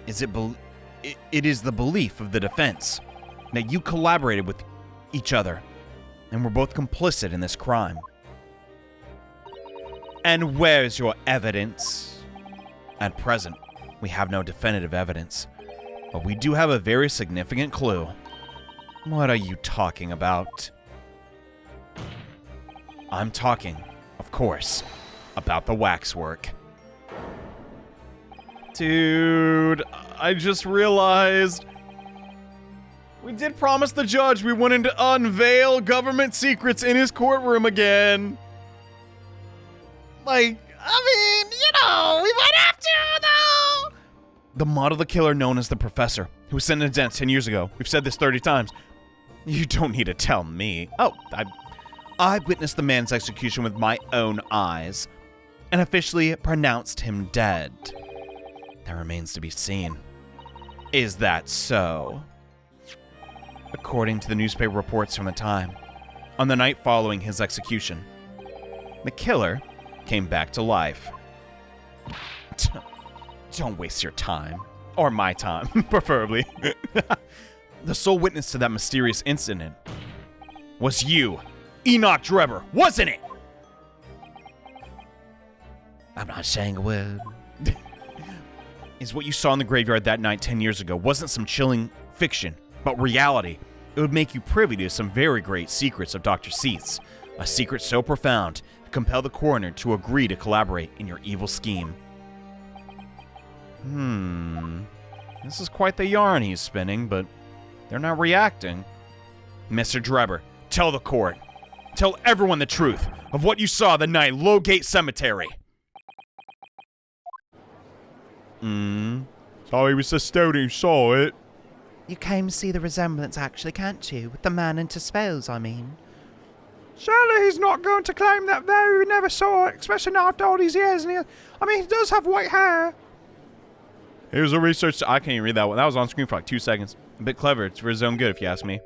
It is the belief of the defense that you collaborated with each other and were both complicit in this crime. And where's your evidence? At present, we have no definitive evidence, but we do have a very significant clue. What are you talking about? I'm talking, of course, about the waxwork. Dude, I just realized we did promise the judge we wouldn't unveil government secrets in his courtroom again. Like, I mean, we might have to, though. The model of the killer known as the Professor, who was sentenced to death 10 years ago. We've said this 30 times. You don't need to tell me. Oh, I witnessed the man's execution with my own eyes and officially pronounced him dead. That remains to be seen. Is that so? According to the newspaper reports from the time, on the night following his execution, the killer came back to life. Don't waste your time. Or my time, preferably. The sole witness to that mysterious incident was you, Enoch Drebber, wasn't it? I'm not saying a word. Is what you saw in the graveyard that night 10 years ago wasn't some chilling fiction, but reality. It would make you privy to some very great secrets of Dr. Seath's, a secret so profound to compel the coroner to agree to collaborate in your evil scheme. This is quite the yarn he's spinning, but they're not reacting. Mr. Drebber, tell the court. Tell everyone the truth of what you saw the night at Lowgate Cemetery. Sorry, Mr. Stoney, you saw it. You came to see the resemblance, actually, can't you? With the man into spells, I mean. Surely he's not going to claim that though he never saw it, especially not after all these years. And he does have white hair. Here's a research. I can't even read that one. That was on screen for like 2 seconds. A bit clever. It's for his own good, if you ask me.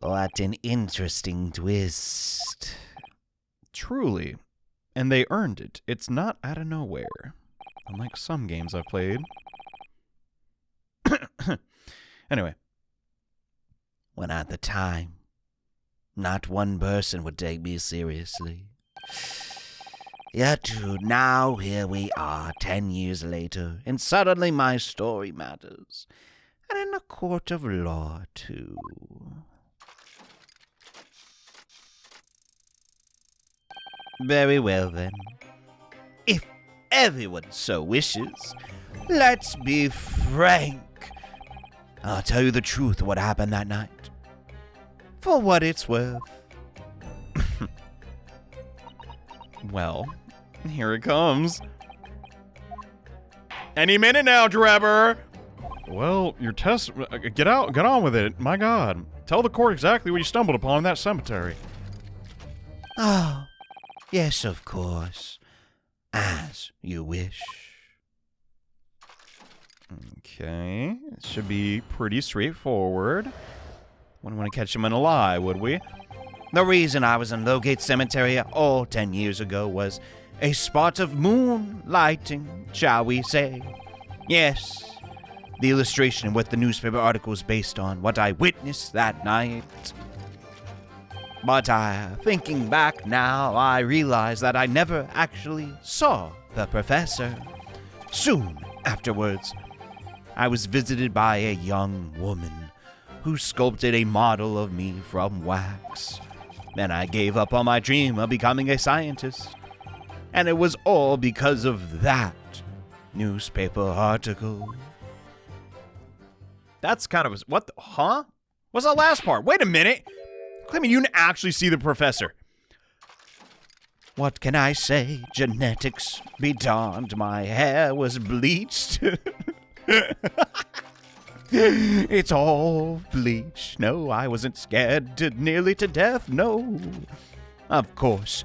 What an interesting twist. Truly. And they earned it. It's not out of nowhere. Unlike some games I've played. Anyway. When at the time, not one person would take me seriously. Yet now here we are 10 years later, and suddenly my story matters. And in a court of law, too. Very well, then. If everyone so wishes, let's be frank. I'll tell you the truth of what happened that night. For what it's worth. Well, here it comes. Any minute now, Drebber. Well, your test. Get on with it. My God. Tell the court exactly what you stumbled upon in that cemetery. Oh, yes, of course. As you wish. Okay, it should be pretty straightforward. Wouldn't want to catch him in a lie, would we? The reason I was in Lowgate Cemetery all 10 years ago was a spot of moonlighting, shall we say. Yes, the illustration and what the newspaper article was based on, what I witnessed that night. But thinking back now, I realize that I never actually saw the professor. Soon afterwards, I was visited by a young woman who sculpted a model of me from wax. Then I gave up on my dream of becoming a scientist. And it was all because of that newspaper article. That's kind of... What the... Huh? What's that last part? Wait a minute. Claiming you didn't actually see the professor. What can I say? Genetics be darned, my hair was bleached. It's all bleach. No, I wasn't scared nearly to death, no. Of course,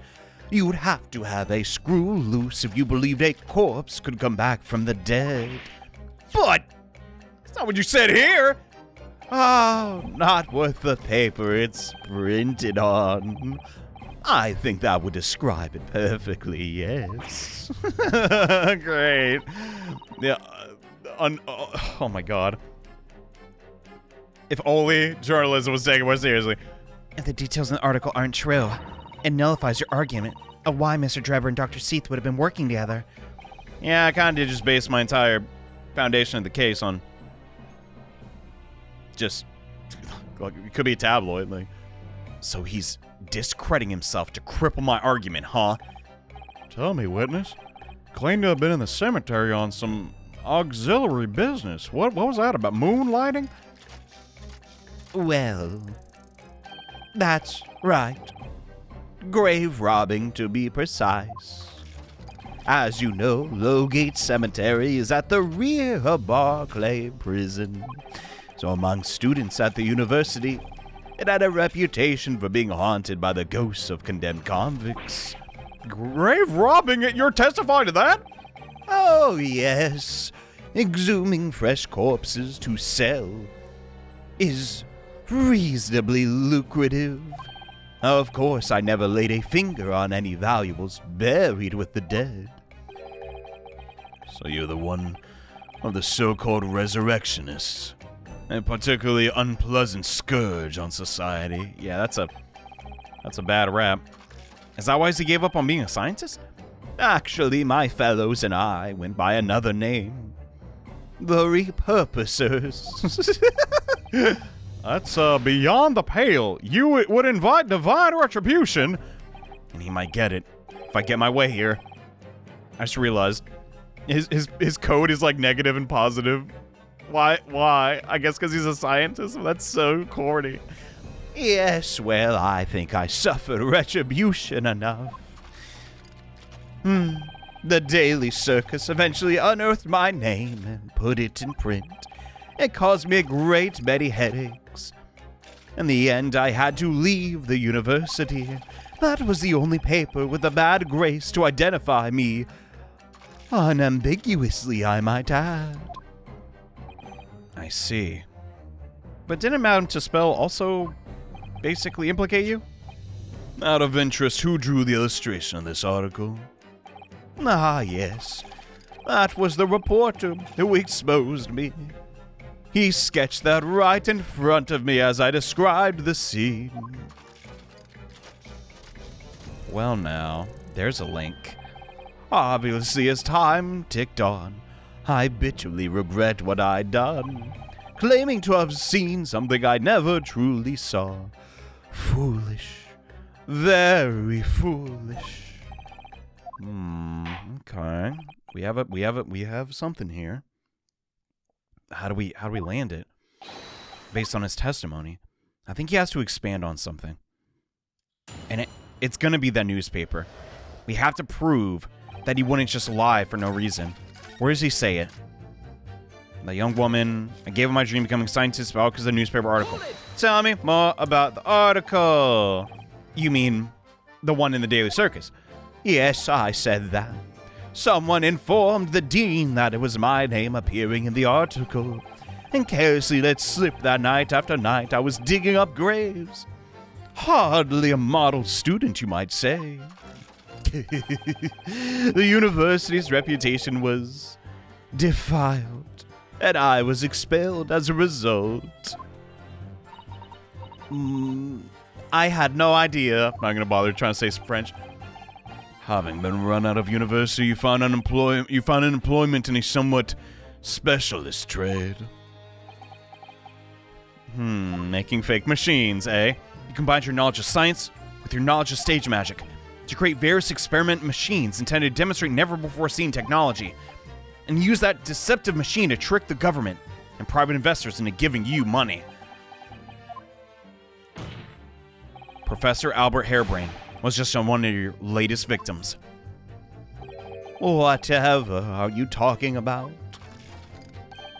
you'd have to have a screw loose if you believed a corpse could come back from the dead. But that's not what you said here. Oh, not worth the paper it's printed on. I think that would describe it perfectly, yes. Great. Yeah. Oh my god. If only journalism was taken more seriously. The details in the article aren't true. It nullifies your argument of why Mr. Drebber and Dr. Seath would have been working together. Yeah, I kind of just based my entire foundation of the case on just, like, it could be a tabloid, like. So he's discrediting himself to cripple my argument, huh? Tell me, witness. Claimed to have been in the cemetery on some auxiliary business. What was that about? Moonlighting? Well, that's right. Grave robbing, to be precise. As you know, Lowgate Cemetery is at the rear of Barclay Prison. So among students at the university, it had a reputation for being haunted by the ghosts of condemned convicts. Grave robbing? You're testifying to that? Oh, yes. Exhuming fresh corpses to sell is reasonably lucrative. Of course, I never laid a finger on any valuables buried with the dead. So you're the one of the so-called resurrectionists. A particularly unpleasant scourge on society. Yeah, that's a bad rap. Is that why he gave up on being a scientist? Actually, my fellows and I went by another name. The Repurposers. That's beyond the pale. You would invite divine retribution. And he might get it if I get my way here. I just realized his code is like negative and positive. Why? I guess because he's a scientist? That's so corny. Yes, well, I think I suffered retribution enough. The Daily Circus eventually unearthed my name and put it in print. It caused me a great many headaches. In the end, I had to leave the university. That was the only paper with the bad grace to identify me. Unambiguously, I might add. I see. But didn't Madame Tuspel also basically implicate you? Out of interest, who drew the illustration of this article? Ah, yes. That was the reporter who exposed me. He sketched that right in front of me as I described the scene. Well, now, there's a link. Obviously, as time ticked on, I bitterly regret what I'd done, claiming to have seen something I never truly saw. Foolish. Very foolish. Okay. We have something here. How do we land it? Based on his testimony. I think he has to expand on something. And it's gonna be that newspaper. We have to prove that he wouldn't just lie for no reason. Where does he say it? The young woman, I gave him my dream of becoming a scientist about because of the newspaper article. Tell me more about the article. You mean the one in the Daily Circus? Yes, I said that. Someone informed the dean that it was my name appearing in the article, and carelessly let slip that night after night I was digging up graves. Hardly a model student, you might say. The university's reputation was defiled, and I was expelled as a result. I had no idea. I'm not gonna bother trying to say some French. Having been run out of university, you found employment in a somewhat specialist trade. Making fake machines, eh? You combined your knowledge of science with your knowledge of stage magic to create various experiment machines intended to demonstrate never-before-seen technology, and use that deceptive machine to trick the government and private investors into giving you money. Professor Albert Harebrain, was just on one of your latest victims. Whatever are you talking about?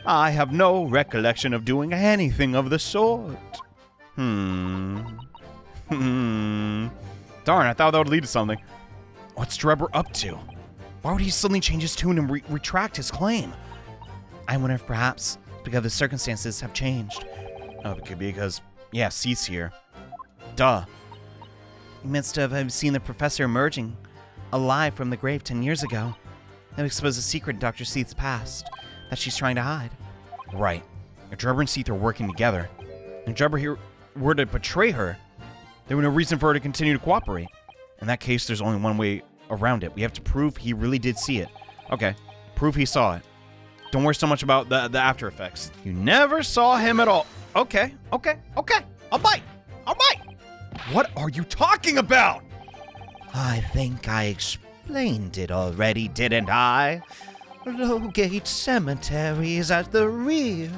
I have no recollection of doing anything of the sort. Darn, I thought that would lead to something. What's Drebber up to? Why would he suddenly change his tune and retract his claim? I wonder if perhaps because the circumstances have changed. Oh, it could be because, yeah, Seath's here. Duh. You must have seen the professor emerging alive from the grave 10 years ago. That exposed a secret in Dr. Seath's past that she's trying to hide. Right. If Drebber and Seath are working together, and Drebber here were to betray her, there would be no reason for her to continue to cooperate. In that case, there's only one way around it. We have to prove he really did see it. Okay, prove he saw it. Don't worry so much about the after effects. You never saw him at all. Okay. I'll bite. What are you talking about? I think I explained it already, didn't I? Lowgate Cemetery is at the rear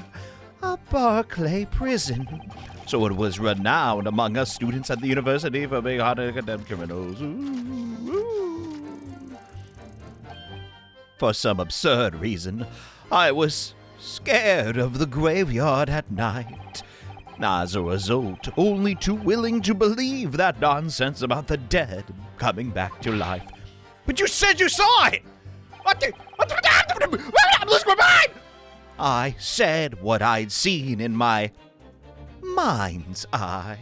of Barclay Prison, so it was renowned among us students at the university for being hot and condemned criminals. For some absurd reason, I was scared of the graveyard at night. As a result, only too willing to believe that nonsense about the dead coming back to life. But you said you saw it! I'm losing my mind! I said what I'd seen in my mind's eye.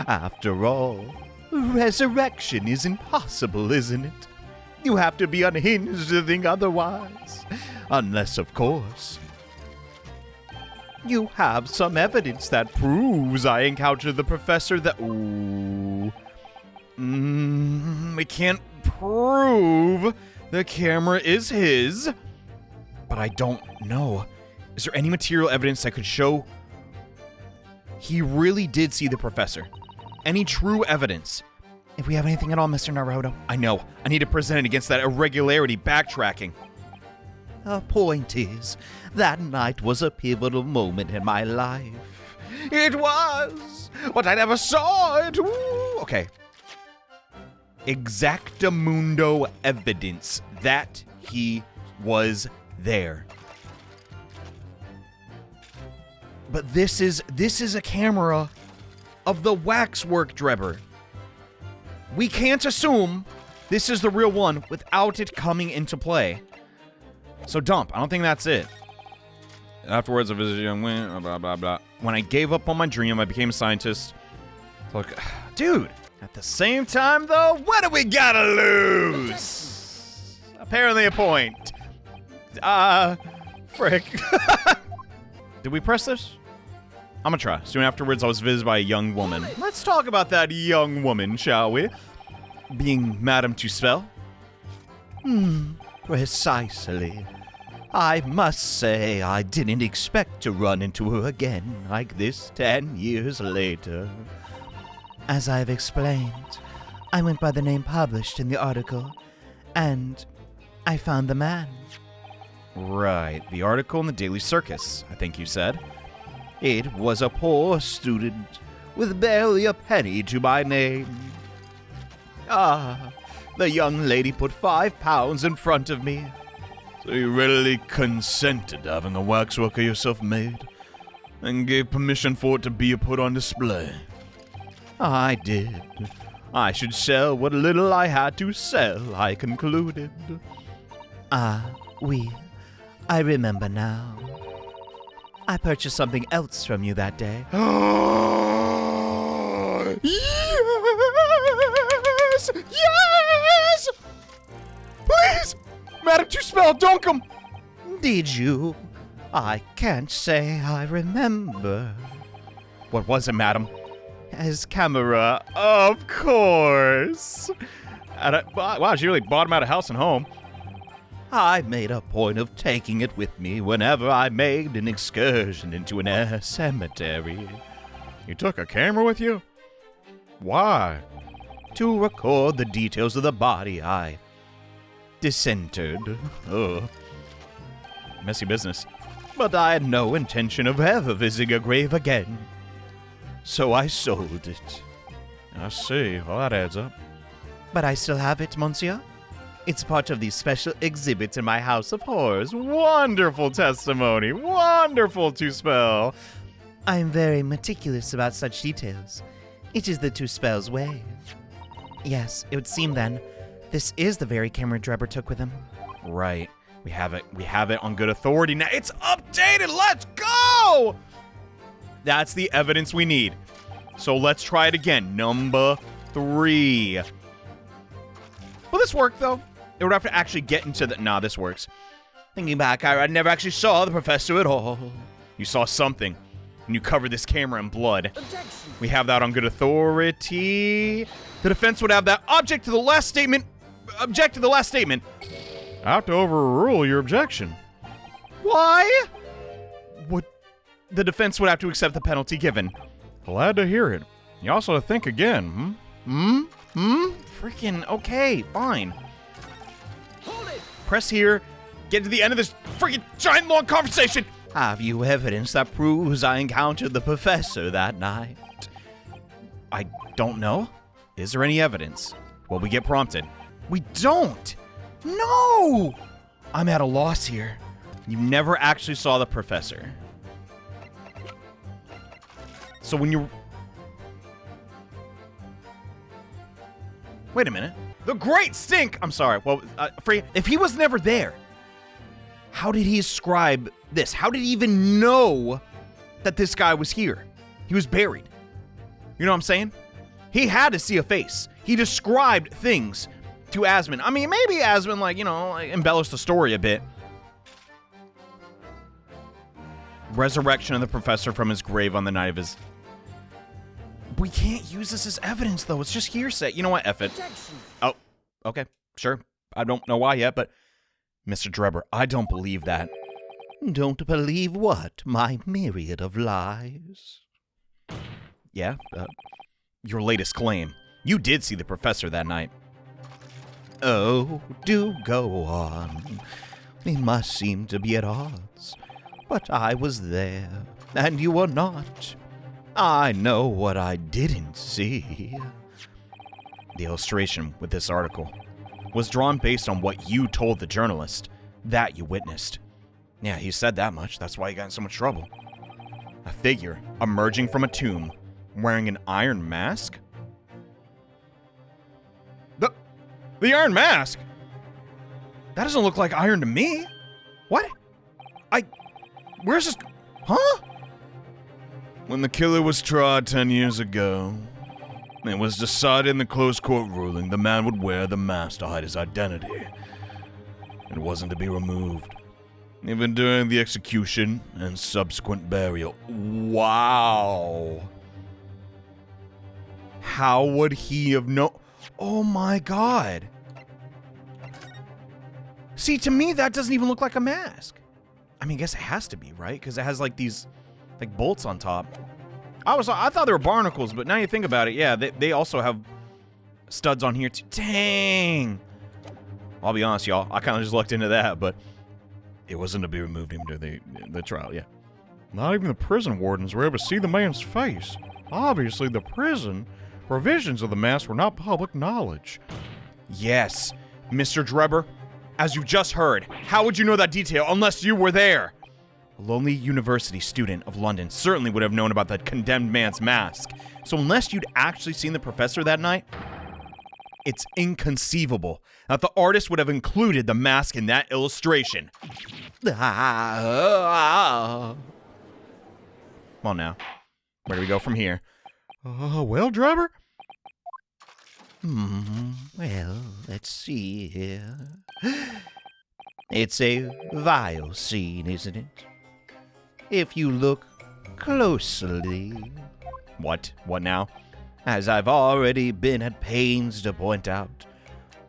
After all, resurrection is impossible, isn't it? You have to be unhinged to think otherwise. Unless, of course, you have some evidence that proves I encountered the professor that... Ooh. We can't prove the camera is his, but I don't know. Is there any material evidence that could show he really did see the professor? Any true evidence? If we have anything at all, Mr. Naruto. I know. I need to present it against that irregularity backtracking. The point is, that night was a pivotal moment in my life. It was, but I never saw it. Ooh. Okay. Exactamundo evidence that he was there. But this is a camera of the waxwork Drebber. We can't assume this is the real one without it coming into play. So dump. I don't think that's it. Afterwards, I visited a young man, blah, blah, blah. When I gave up on my dream, I became a scientist. Look, dude. At the same time, though, what do we gotta lose? Apparently a point. Frick. Did we press this? I'm gonna try. Soon afterwards, I was visited by a young woman. Let's talk about that young woman, shall we? Being Madame Tuspel. Precisely. I must say I didn't expect to run into her again like this 10 years later. As I've explained, I went by the name published in the article, and I found the man. Right, the article in the Daily Circus, I think you said. It was a poor student with barely a penny to my name. The young lady put £5 in front of me. So you readily consented to having a waxwork of yourself made, and gave permission for it to be put on display? I did. I should sell what little I had to sell, I concluded. I remember now. I purchased something else from you that day. Yes! Yes! Please! Madame Tuspel, don't come! Did you? I can't say I remember. What was it, madam? His camera. Of course! Wow, she really bought him out of house and home. I made a point of taking it with me whenever I made an excursion into an air cemetery. You took a camera with you? Why? To record the details of the body I disinterred. Messy business. But I had no intention of ever visiting a grave again. So I sold it. I see. Well, that adds up. But I still have it, monsieur. It's part of the special exhibit in my house of horrors. Wonderful testimony. Wonderful to spell. I am very meticulous about such details. It is the two spells way. Yes, it would seem then, this is the very camera Drebber took with him. Right. We have it. We have it on good authority now. It's updated. Let's go! That's the evidence we need. So let's try it again. Number 3. Will this work, though? It would have to actually get into the... Nah, this works. Thinking back, I never actually saw the professor at all. You saw something, and you covered this camera in blood. We have that on good authority. The defense would have that object to the last statement. Object to the last statement. I have to overrule your objection. Why? Would the defense would have to accept the penalty given. Glad to hear it. You also have to think again, Freaking okay, fine. Hold it. Press here. Get to the end of this freaking giant long conversation. Have you evidence that proves I encountered the professor that night? I don't know. Is there any evidence? Well, we get prompted. We don't. No! I'm at a loss here. You never actually saw the professor. So when you... Wait a minute. The Great Stink! I'm sorry. Well, if he was never there, how did he ascribe this? How did he even know that this guy was here? He was buried. You know what I'm saying? He had to see a face. He described things to Asmund. I mean, maybe Asmund, embellished the story a bit. Resurrection of the professor from his grave on the night of his... We can't use this as evidence, though. It's just hearsay. You know what? F it. Oh, okay. Sure. I don't know why yet, but... Mr. Drebber, I don't believe that. Don't believe what? My myriad of lies. Yeah? Your latest claim. You did see the professor that night. Oh, do go on. We must seem to be at odds. But I was there, and you were not. I know what I didn't see. The illustration with this article was drawn based on what you told the journalist that you witnessed. Yeah, he said that much. That's why he got in so much trouble. A figure emerging from a tomb wearing an iron mask? The iron mask? That doesn't look like iron to me. What? Where's this? Huh? When the killer was tried 10 years ago, it was decided in the closed court ruling the man would wear the mask to hide his identity. It wasn't to be removed, even during the execution and subsequent burial. Wow. How would he have known? Oh my god. See, to me, that doesn't even look like a mask. I mean, I guess it has to be, right? Because it has like these bolts on top. I thought they were barnacles, but now you think about it, yeah, they also have studs on here too. Dang. I'll be honest, y'all. I kind of just looked into that, but it wasn't to be removed even during the trial, yeah. Not even the prison wardens were able to see the man's face. Obviously, the prison provisions of the mask were not public knowledge. Yes, Mr. Drebber, as you just heard, how would you know that detail unless you were there? A lonely university student of London certainly would have known about the condemned man's mask. So unless you'd actually seen the professor that night, it's inconceivable that the artist would have included the mask in that illustration. Well, now, where do we go from here? Well, Drebber? Well, let's see here. It's a vile scene, isn't it? If you look closely. What? What now? As I've already been at pains to point out,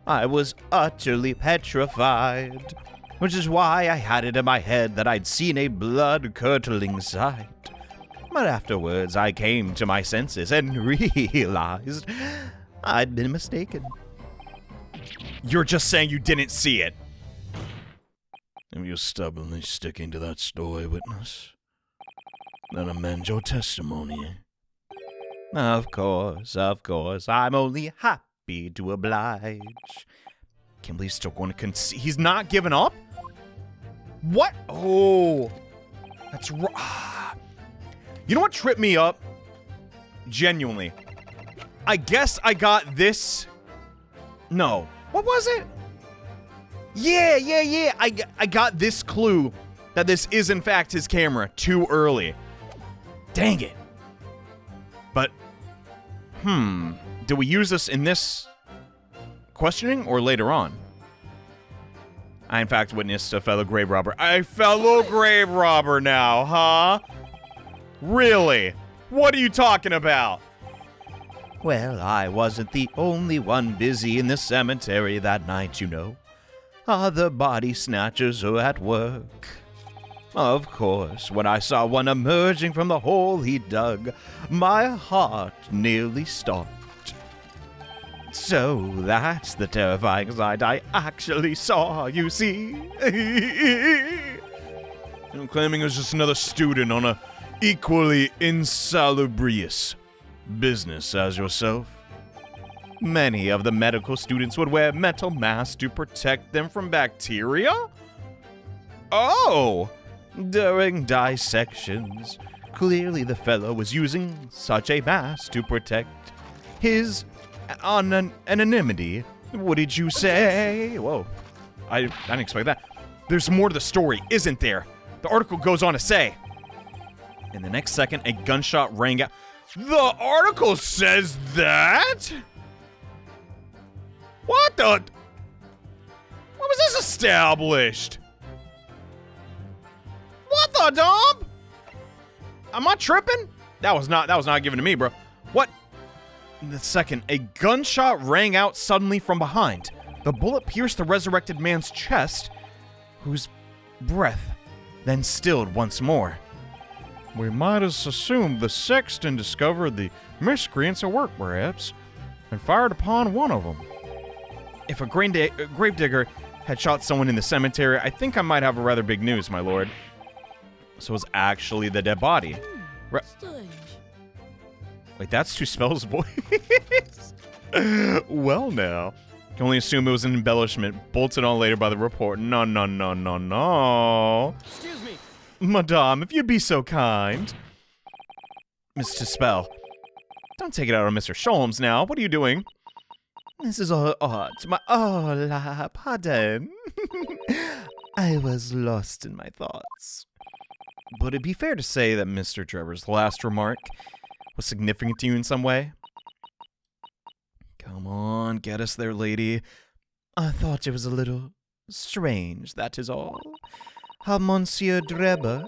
I was utterly petrified, which is why I had it in my head that I'd seen a blood-curdling sight. But afterwards, I came to my senses and realized I'd been mistaken. You're just saying you didn't see it. If you're stubbornly sticking to that story, witness, then amend your testimony. Of course, I'm only happy to oblige. Can't believe he's still going to concede. He's not giving up? What? Oh. That's right. You know what tripped me up? Genuinely. I guess I got this. No. What was it? Yeah. I got this clue that this is in fact his camera too early. Dang it. But, do we use this in this questioning or later on? I in fact witnessed a fellow grave robber. A fellow grave robber now, huh? Really? What are you talking about? Well, I wasn't the only one busy in the cemetery that night, you know. Other body snatchers were at work. Of course, when I saw one emerging from the hole he dug, my heart nearly stopped. So that's the terrifying sight I actually saw, you see. I'm claiming it was just another student on a equally insalubrious business as yourself. Many of the medical students would wear metal masks to protect them from bacteria? Oh! During dissections, clearly the fellow was using such a mask to protect his anonymity. What did you say? Whoa. I didn't expect that. There's more to the story, isn't there? The article goes on to say, in the next second, a gunshot rang out. The article says that? What the? When was this established? What the dump? Am I tripping? That was not given to me, bro. What? In the second, a gunshot rang out suddenly from behind. The bullet pierced the resurrected man's chest, whose breath then stilled once more. We might have assumed the sexton discovered the miscreants at work, perhaps, and fired upon one of them. If a gravedigger had shot someone in the cemetery, I think I might have a rather big news, my lord. So it was actually the dead body. Strange. Wait, that's two spells' voice? Well, now. Can only assume it was an embellishment bolted on later by the report. No. Excuse me. Madame, if you'd be so kind. Mr. Spell. Don't take it out on Mr. Sholmes now. What are you doing? This is all odd. Pardon. I was lost in my thoughts. But it'd be fair to say that Mr. Drebber's last remark was significant to you in some way. Come on, get us there, lady. I thought it was a little strange, that is all. How Monsieur Drebber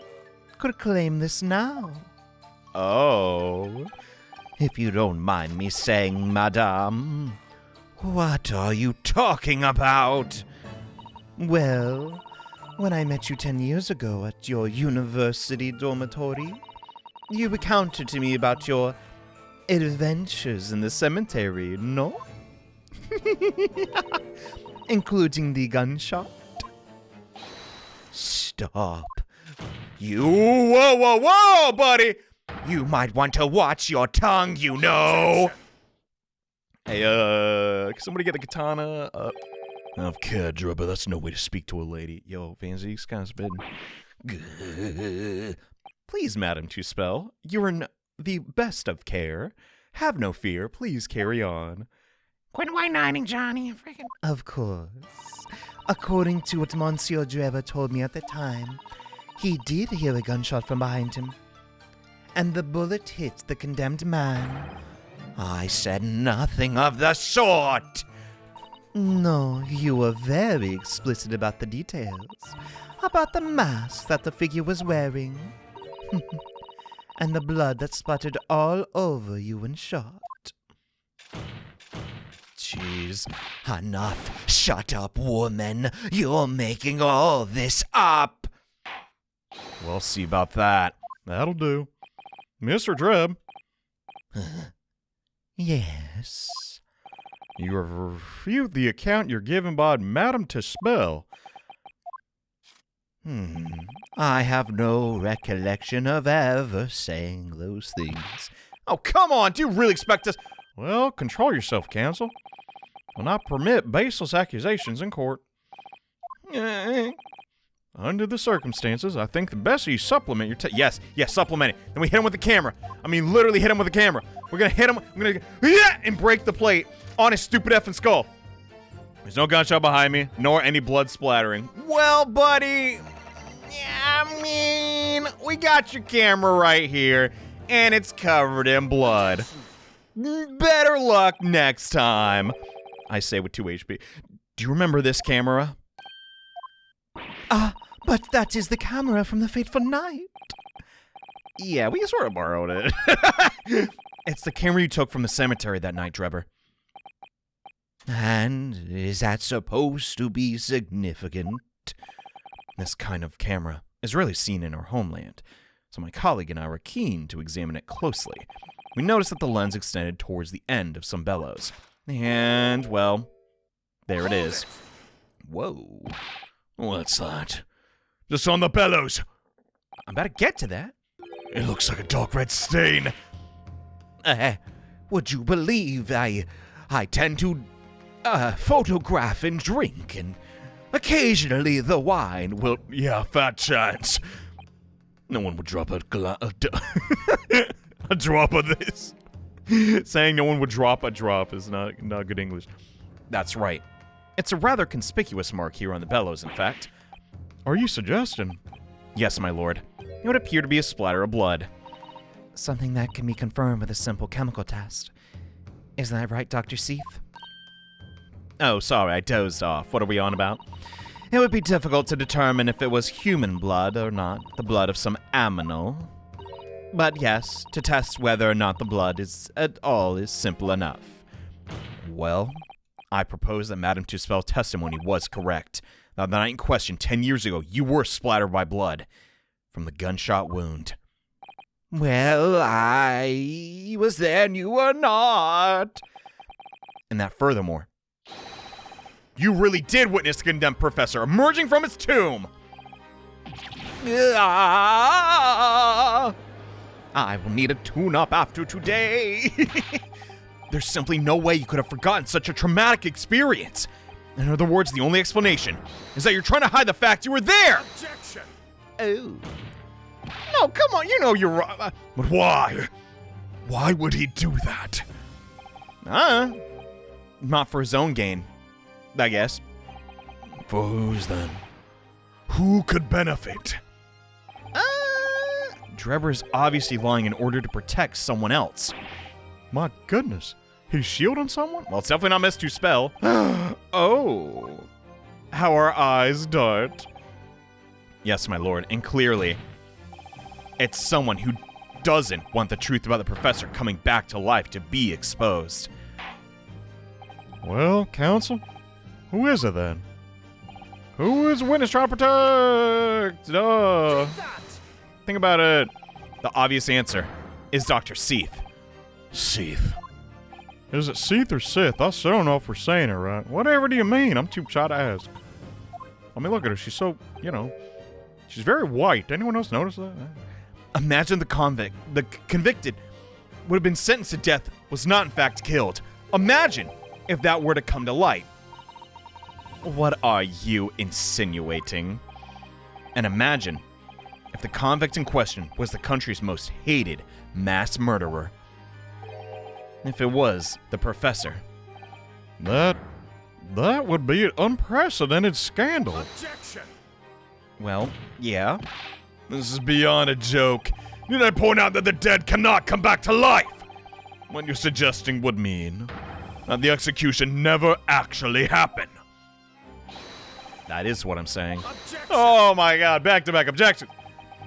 could claim this now. Oh. If you don't mind me saying, madame, what are you talking about? Well, when I met you 10 years ago at your university dormitory, you recounted to me about your adventures in the cemetery, no? Including the gunshot? Stop. Whoa, buddy! You might want to watch your tongue, you know! Hey, can somebody get the katana up? Okay, Drebber, that's no way to speak to a lady. Yo, Van Zeke's kind of spitting. Please, Madam to Spell, you are the best of care. Have no fear. Please carry on. Quit whining, Johnny. Freaking. Of course. According to what Monsieur Drebber told me at the time, he did hear a gunshot from behind him, and the bullet hit the condemned man. I said nothing of the sort! No, you were very explicit about the details. About the mask that the figure was wearing. And the blood that splattered all over you when shot. Jeez. Enough. Shut up, woman. You're making all this up. We'll see about that. That'll do. Mr. Dreb. Yes. You refute the account you're given by Madame to Spell. I have no recollection of ever saying those things. Oh, come on. Do you really expect us? Well, control yourself, counsel. Will not permit baseless accusations in court. Under the circumstances, I think the best you supplement your Yes, supplement it. Then we hit him with the camera. I mean, literally hit him with the camera. We're gonna hit him, and break the plate on his stupid effing skull. There's no gunshot behind me, nor any blood splattering. Well, buddy, I mean, we got your camera right here, and it's covered in blood. Better luck next time. I say with 2 HP. Do you remember this camera? But that is the camera from the fateful night. Yeah, we sort of borrowed it. It's the camera you took from the cemetery that night, Drebber. And is that supposed to be significant? This kind of camera is rarely seen in our homeland, so my colleague and I were keen to examine it closely. We noticed that the lens extended towards the end of some bellows. And, well, there it is. Whoa. What's that? Just on the bellows. I'm about to get to that. It looks like a dark red stain. Would you believe I tend to photograph and drink, and occasionally the wine will... Yeah, fat chance. No one would drop a drop of this. Saying no one would drop a drop is not good English. That's right. It's a rather conspicuous mark here on the bellows, in fact. Are you suggesting? Yes, my lord. It would appear to be a splatter of blood. Something that can be confirmed with a simple chemical test. Isn't that right, Dr. Seath? Oh, sorry, I dozed off. What are we on about? It would be difficult to determine if it was human blood or not, the blood of some animal. But yes, to test whether or not the blood is at all is simple enough. Well, I propose that Madame Tuspel's testimony was correct. Now, the night in question, 10 years ago, you were splattered by blood from the gunshot wound. Well, I was there and you were not. And that furthermore, you really did witness the condemned professor emerging from his tomb. I will need a tune-up after today. There's simply no way you could have forgotten such a traumatic experience. In other words, the only explanation is that you're trying to hide the fact you were there. Objection! Oh. No, come on, you know you're wrong. But why? Why would he do that? Not for his own gain, I guess. For whose then? Who could benefit? Drebber is obviously lying in order to protect someone else. My goodness. He's shielding someone? Well, it's definitely not Miss Tuspel. Oh. How our eyes dart. Yes, my lord, and clearly, it's someone who doesn't want the truth about the professor coming back to life to be exposed. Well, counsel, who is it then? Who is the witness trying to protect? Think about it. The obvious answer is Dr. Seath. Seath. Is it Seath or Sith? I still don't know if we're saying it right. Whatever do you mean? I'm too shy to ask. I mean, look at her. She's so, she's very white. Anyone else notice that? Imagine the convicted would have been sentenced to death was not in fact killed. Imagine if that were to come to light. What are you insinuating? And imagine if the convict in question was the country's most hated mass murderer. If it was the professor. That would be an unprecedented scandal. Objection! Well, yeah. This is beyond a joke. Need I point out that the dead cannot come back to life? What you're suggesting would mean that the execution never actually happened. That is what I'm saying. Objection! Oh my god, back-to-back objections.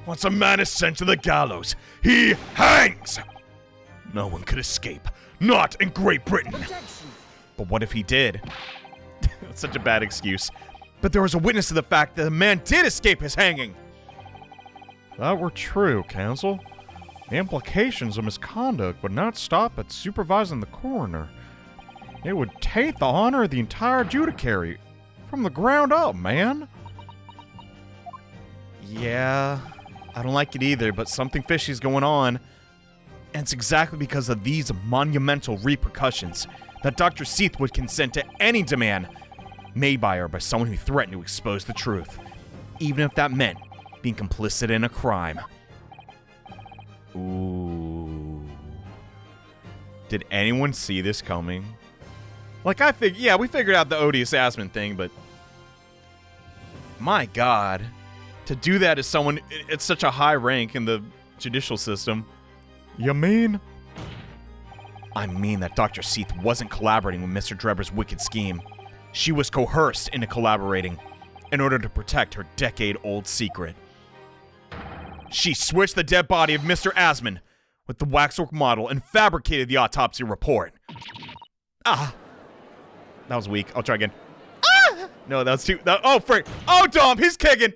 Once a man is sent to the gallows, he hangs! No one could escape. Not in Great Britain. Objection! But what if he did? That's such a bad excuse. But there was a witness to the fact that the man did escape his hanging. That were true, counsel. The implications of misconduct would not stop at supervising the coroner. It would taint the honor of the entire judiciary from the ground up, man. Yeah, I don't like it either, but something fishy's going on. And it's exactly because of these monumental repercussions that Dr. Seath would consent to any demand made by her by someone who threatened to expose the truth, even if that meant being complicit in a crime. Ooh. Did anyone see this coming? Like, we figured out the odious Asmund thing, but my God, to do that to someone at such a high rank in the judicial system. You mean? I mean that Dr. Seath wasn't collaborating with Mr. Drebber's wicked scheme. She was coerced into collaborating in order to protect her decade-old secret. She switched the dead body of Mr. Asmund with the waxwork model and fabricated the autopsy report. Ah! That was weak. I'll try again. Ah! No, that's too... oh, frick! Oh, Dom! He's kicking!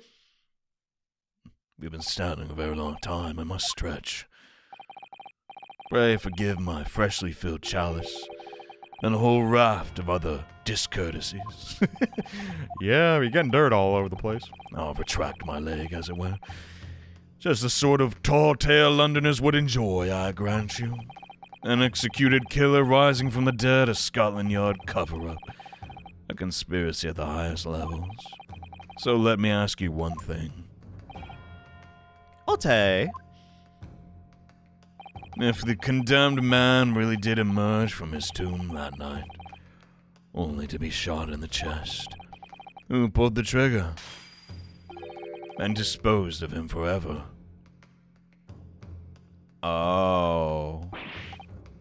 We've been standing a very long time. I must stretch. Pray forgive my freshly filled chalice and a whole raft of other discourtesies. Yeah, you're getting dirt all over the place. I'll retract my leg, as it were. Just the sort of tall-tale Londoners would enjoy, I grant you. An executed killer rising from the dead, a Scotland Yard cover-up. A conspiracy at the highest levels. So let me ask you one thing. Ote. If the condemned man really did emerge from his tomb that night, only to be shot in the chest, who pulled the trigger and disposed of him forever? Oh.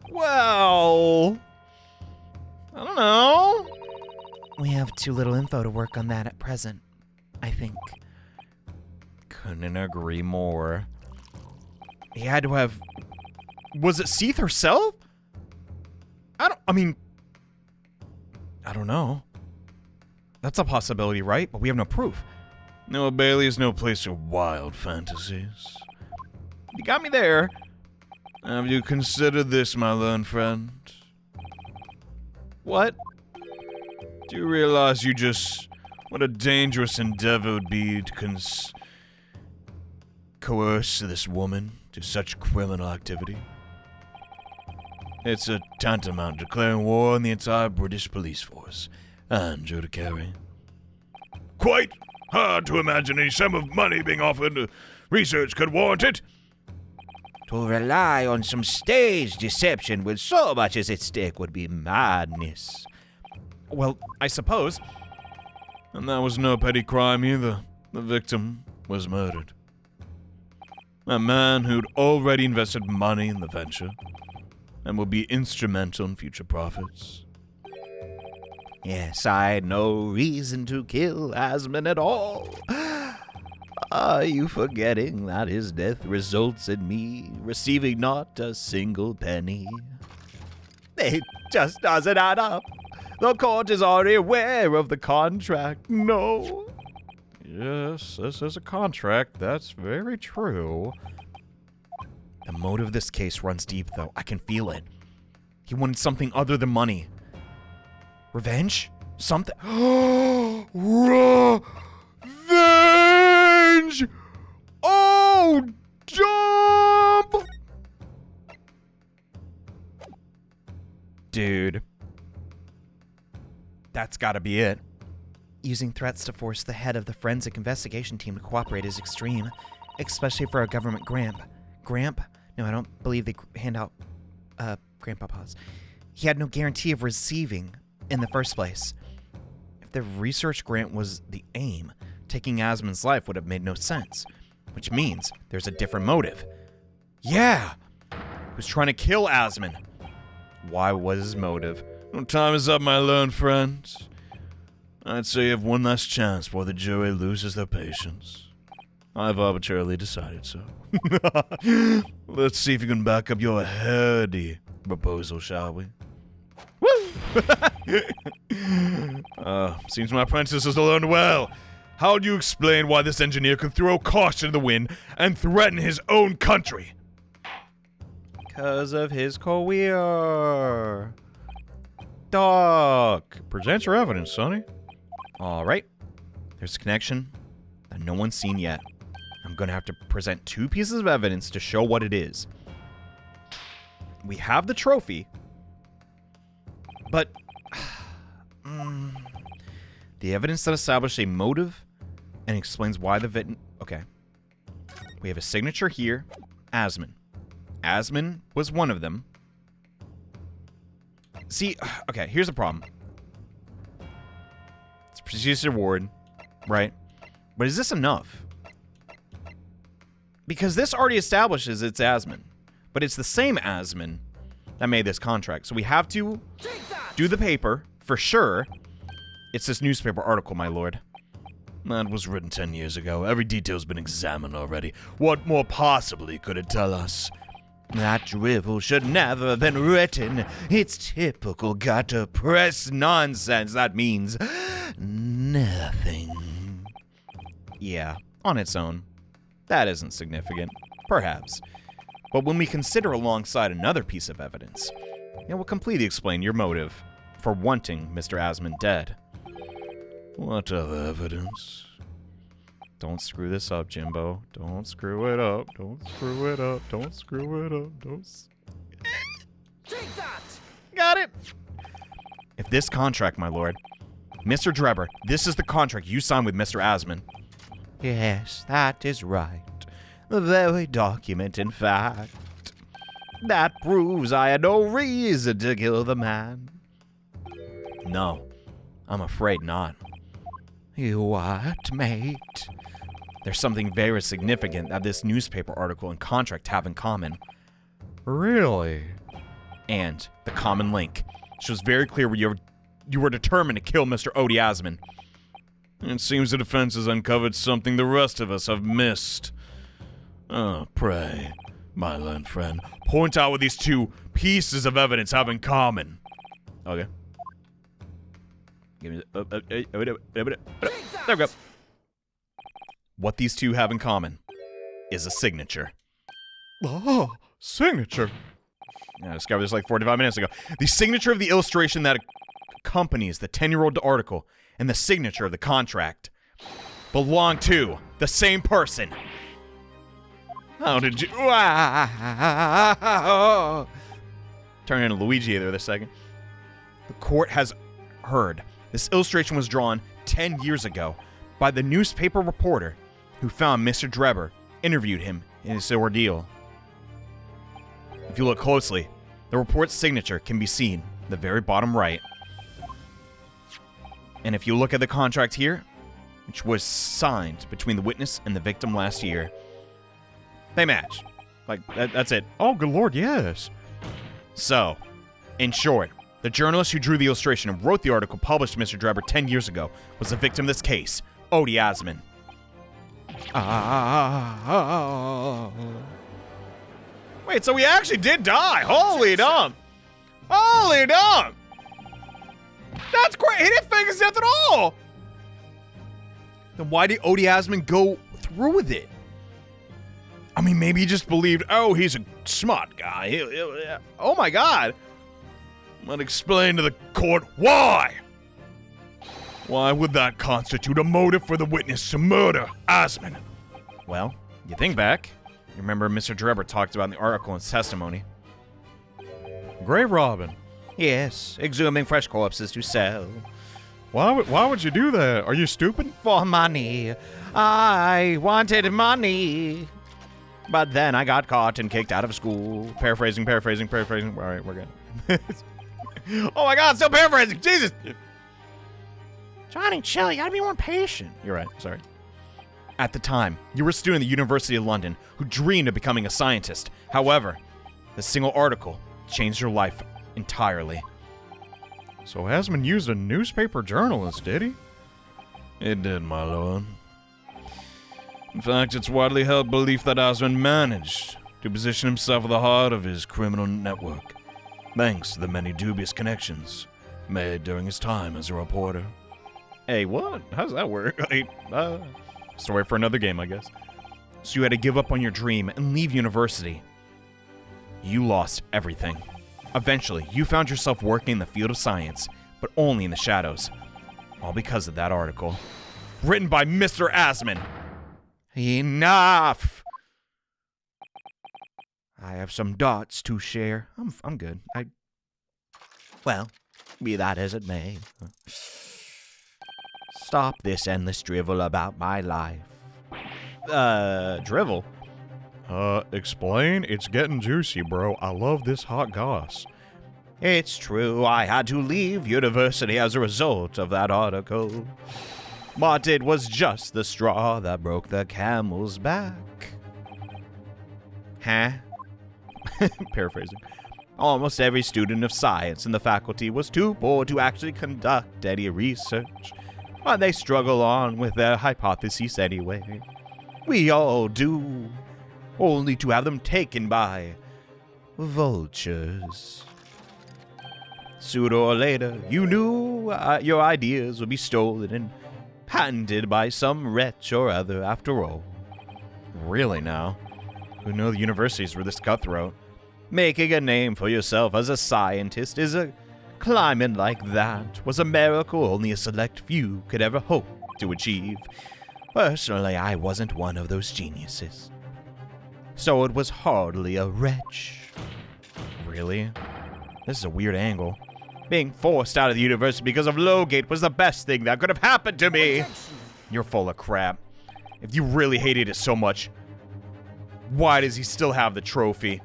Well, I don't know. We have too little info to work on that at present, I think. Couldn't agree more. He had to have... Was it Seath herself? I don't know. That's a possibility, right? But we have no proof. No, Bailey is no place for wild fantasies. You got me there. Have you considered this, my learned friend? What? Do you realize what a dangerous endeavor would be to coerce this woman to such criminal activity? It's a tantamount to declaring war on the entire British police force, and Joe to carry. Quite hard to imagine any sum of money being offered. Research could warrant it. To rely on some stage deception with so much as at stake would be madness. Well, I suppose. And that was no petty crime either. The victim was murdered. A man who'd already invested money in the venture and would be instrumental in future profits. Yes, I had no reason to kill Asmund at all. Are you forgetting that his death results in me receiving not a single penny? It just doesn't add up. The court is already aware of the contract. No. Yes, this is a contract. That's very true. The motive of this case runs deep, though. I can feel it. He wanted something other than money. Revenge? Something. Revenge! Oh, jump! Dude. That's gotta be it. Using threats to force the head of the forensic investigation team to cooperate is extreme, especially for a government grant. Gramp? No, I don't believe they hand out grandpapas. He had no guarantee of receiving in the first place. If the research grant was the aim, taking Asmund's life would have made no sense, which means there's a different motive. Yeah! He was trying to kill Asmund. Why was his motive? Well, time is up, my learned friend. I'd say you have one last chance before the jury loses their patience. I've arbitrarily decided so. Let's see if you can back up your heady proposal, shall we? Woo! Seems my apprentice has learned well. How do you explain why this engineer could throw caution to the wind and threaten his own country? Because of his career. Doc. Present your evidence, Sonny. All right. There's a connection that no one's seen yet. I'm going to have to present 2 pieces of evidence to show what it is. We have the trophy, but the evidence that established a motive and explains why the victim... Okay. We have a signature here. Asman. Asman was one of them. See, okay, here's the problem. It's a prestigious award, right? But is this enough? Because this already establishes it's Asman. But it's the same Asman that made this contract. So we have to do the paper, for sure. It's this newspaper article, my lord. That was written 10 years ago. Every detail's been examined already. What more possibly could it tell us? That drivel should never have been written. It's typical gutter press nonsense. That means nothing. Yeah, on its own. That isn't significant. Perhaps. But when we consider alongside another piece of evidence, it will completely explain your motive for wanting Mr. Asman dead. What other evidence? Don't screw this up, Jimbo. Don't screw it up. Don't screw it up. Don't screw it up. Take that! Got it! If this contract, my lord, Mr. Drebber, this is the contract you signed with Mr. Asman. Yes, that is right. The very document, in fact. That proves I had no reason to kill the man. No, I'm afraid not. You what, mate? There's something very significant that this newspaper article and contract have in common. Really? And the common link shows very clear you were determined to kill Mr. Odie Asman. It seems the defense has uncovered something the rest of us have missed. Pray, my learned friend, point out what these two pieces of evidence have in common. Okay. Give me there we go. What these two have in common is a signature. Oh, signature. I discovered this like 45 minutes ago. The signature of the illustration that accompanies the 10-year-old article and the signature of the contract belong to the same person. How did you... Turn into Luigi there this second. The court has heard this illustration was drawn 10 years ago by the newspaper reporter who found Mr. Drebber, interviewed him in his ordeal. If you look closely, the report's signature can be seen in the very bottom right. And if you look at the contract here, which was signed between the witness and the victim last year, they match. Like, that's it. Oh, good lord, yes. So, in short, the journalist who drew the illustration and wrote the article published to Mr. Drebber 10 years ago was the victim of this case, Odie Asman. Wait, so he actually did die? Holy dump! Holy dump! That's great! He didn't fake his death at all! Then why did Odie Asman go through with it? I mean, maybe he just believed, oh, he's a smart guy. Oh my god! But explain to the court why! Why would that constitute a motive for the witness to murder Asman? Well, you think back. You remember Mr. Drebber talked about in the article in his testimony. Grave robbing. Yes, exhuming fresh corpses to sell. Why would you do that? Are you stupid? For money. I wanted money. But then I got caught and kicked out of school. Paraphrasing. All right, we're good. Oh my god, still paraphrasing. Jesus. Johnny, chill. You gotta be more patient. You're right. Sorry. At the time, you were a student at the University of London who dreamed of becoming a scientist. However, the single article changed your life entirely. So Asman used a newspaper journalist, did he? It did, my lord. In fact, it's widely held belief that Asman managed to position himself at the heart of his criminal network, thanks to the many dubious connections made during his time as a reporter. Hey, what? How does that work? Story for another game, I guess. So you had to give up on your dream and leave university. You lost everything. Eventually, you found yourself working in the field of science, but only in the shadows. All because of that article. Written by Mr. Asman. Enough! I have some dots to share. I'm good. Well, be that as it may. Stop this endless drivel about my life. Drivel? Explain? It's getting juicy, bro. I love this hot goss. It's true, I had to leave university as a result of that article. But it was just the straw that broke the camel's back. Huh? Paraphrasing. Almost every student of science in the faculty was too poor to actually conduct any research. But they struggle on with their hypotheses anyway. We all do. Only to have them taken by vultures. Sooner or later, you knew your ideas would be stolen and patented by some wretch or other after all. Really now? Who knew the universities were this cutthroat? Making a name for yourself as a scientist is a climate like that was a miracle only a select few could ever hope to achieve. Personally, I wasn't one of those geniuses. So it was hardly a wretch. Really? This is a weird angle. Being forced out of the university because of Lowgate was the best thing that could have happened to me. You're full of crap. If you really hated it so much, why does he still have the trophy?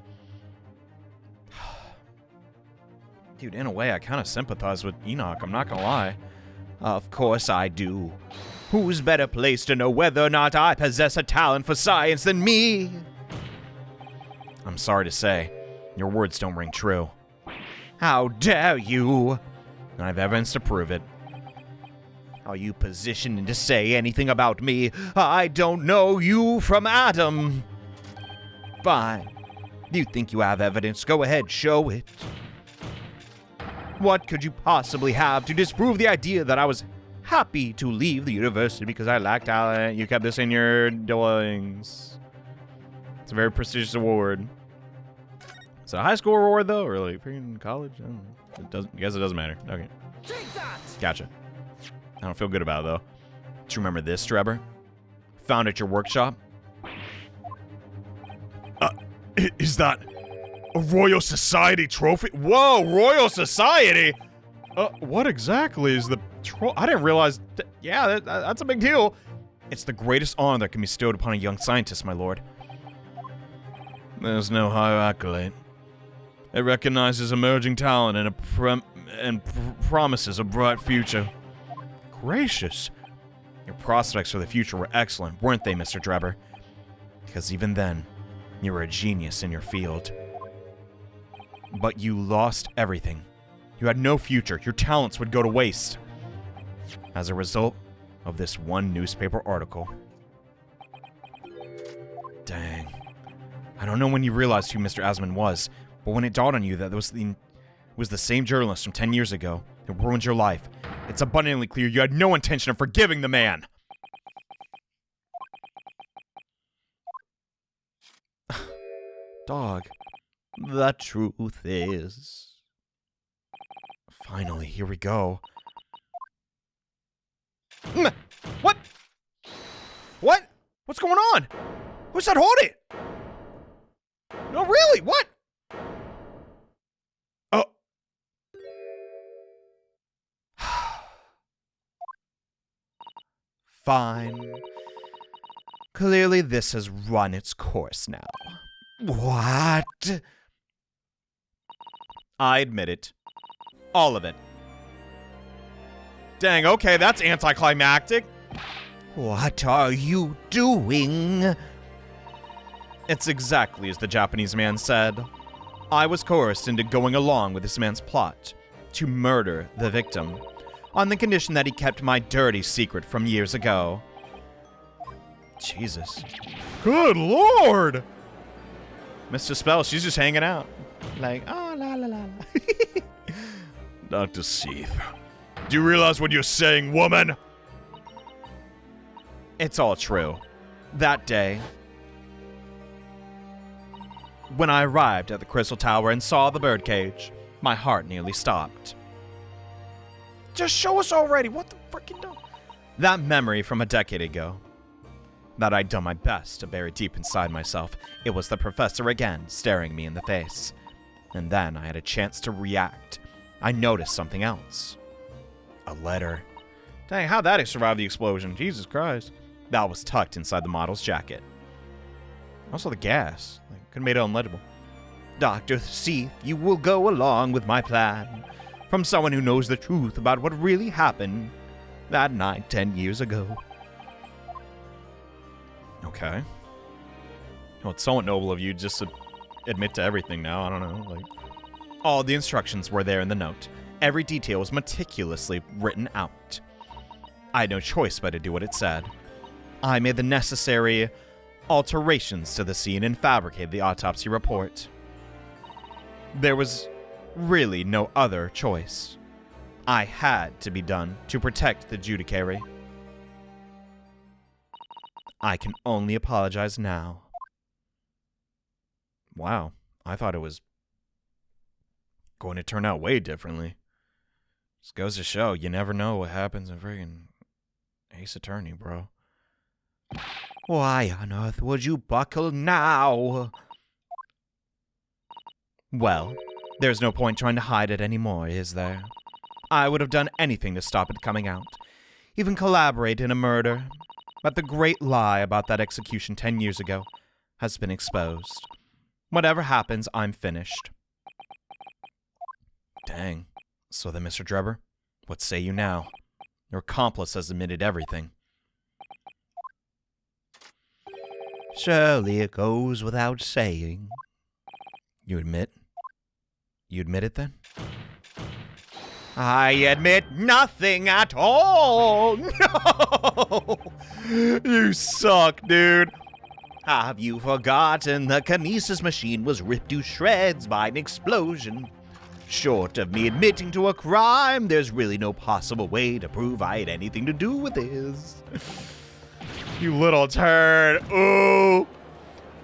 Dude, in a way, I kind of sympathize with Enoch, I'm not gonna lie. Of course I do. Who's better placed to know whether or not I possess a talent for science than me? I'm sorry to say, your words don't ring true. How dare you? And I have evidence to prove it. Are you positioned to say anything about me? I don't know you from Adam. Fine. You think you have evidence? Go ahead, show it. What could you possibly have to disprove the idea that I was happy to leave the university because I lacked talent? You kept this in your doings. It's a very prestigious award. Is it a high school award, though? Or like, if you're in college? I don't know. It doesn't, I guess it doesn't matter. Okay. Gotcha. I don't feel good about it, though. Do you remember this, Drebber? Found at your workshop? Is that a Royal Society trophy? Whoa, Royal Society? What exactly is the I didn't realize. Yeah, that's a big deal. It's the greatest honor that can be bestowed upon a young scientist, my lord. There's no higher accolade. It recognizes emerging talent and promises a bright future. Gracious. Your prospects for the future were excellent, weren't they, Mr. Drebber? Because even then, you were a genius in your field. But you lost everything. You had no future. Your talents would go to waste. As a result of this one newspaper article. Dang. I don't know when you realized who Mr. Asman was, but when it dawned on you that it was the same journalist from 10 years ago that ruined your life, it's abundantly clear you had no intention of forgiving the man. Dog. The truth is... Finally, here we go. What? What? What's going on? Who said hold it? No, really? What? Oh. Fine. Clearly this has run its course now. What? I admit it. All of it. Dang, okay, that's anticlimactic. What are you doing? It's exactly as the Japanese man said. I was coerced into going along with this man's plot to murder the victim, on the condition that he kept my dirty secret from years ago. Jesus. Good lord! Mr. Spell, she's just hanging out. Like, oh, la la la la. Dr. Seath, do you realize what you're saying, woman? It's all true. That day, when I arrived at the Crystal Tower and saw the birdcage, my heart nearly stopped. Just show us already. What the frickin' do? That memory from a decade ago. that I'd done my best to bury deep inside myself, it was the professor again staring me in the face. And then I had a chance to react. I noticed something else. A letter. Dang, how'd that survive the explosion? Jesus Christ. That was tucked inside the model's jacket. Also the gas. Could have made it unlegible. Dr. Seath, you will go along with my plan. From someone who knows the truth about what really happened that night 10 years ago. Okay. Well, it's somewhat noble of you just to admit to everything now. I don't know. All the instructions were there in the note. Every detail was meticulously written out. I had no choice but to do what it said. I made the necessary alterations to the scene and fabricated the autopsy report. There was really no other choice. I had to be done to protect the judiciary. I can only apologize now. Wow, I thought it was going to turn out way differently. Just goes to show, you never know what happens in friggin' Ace Attorney, bro. Why on earth would you buckle now? Well, there's no point trying to hide it anymore, is there? I would have done anything to stop it coming out. Even collaborate in a murder. But the great lie about that execution 10 years ago has been exposed. Whatever happens, I'm finished. Dang. So then, Mr. Drebber, what say you now? Your accomplice has admitted everything. Surely it goes without saying. You admit? You admit it then? I admit nothing at all! No! You suck, dude. Have you forgotten the kinesis machine was ripped to shreds by an explosion? Short of me admitting to a crime, there's really no possible way to prove I had anything to do with this. You little turd. Ooh.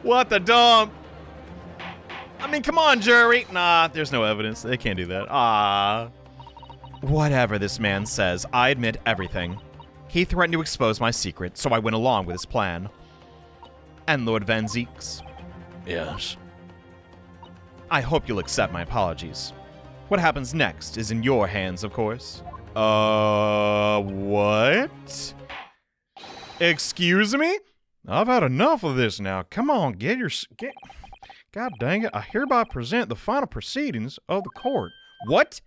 What the dump? I mean, come on, jury. Nah, there's no evidence. They can't do that. Ah. Whatever this man says, I admit everything. He threatened to expose my secret, so I went along with his plan. And Lord Van Zeeks? Yes. I hope you'll accept my apologies. What happens next is in your hands, of course. What? Excuse me? I've had enough of this now. Come on, get. God dang it, I hereby present the final proceedings of the court. What?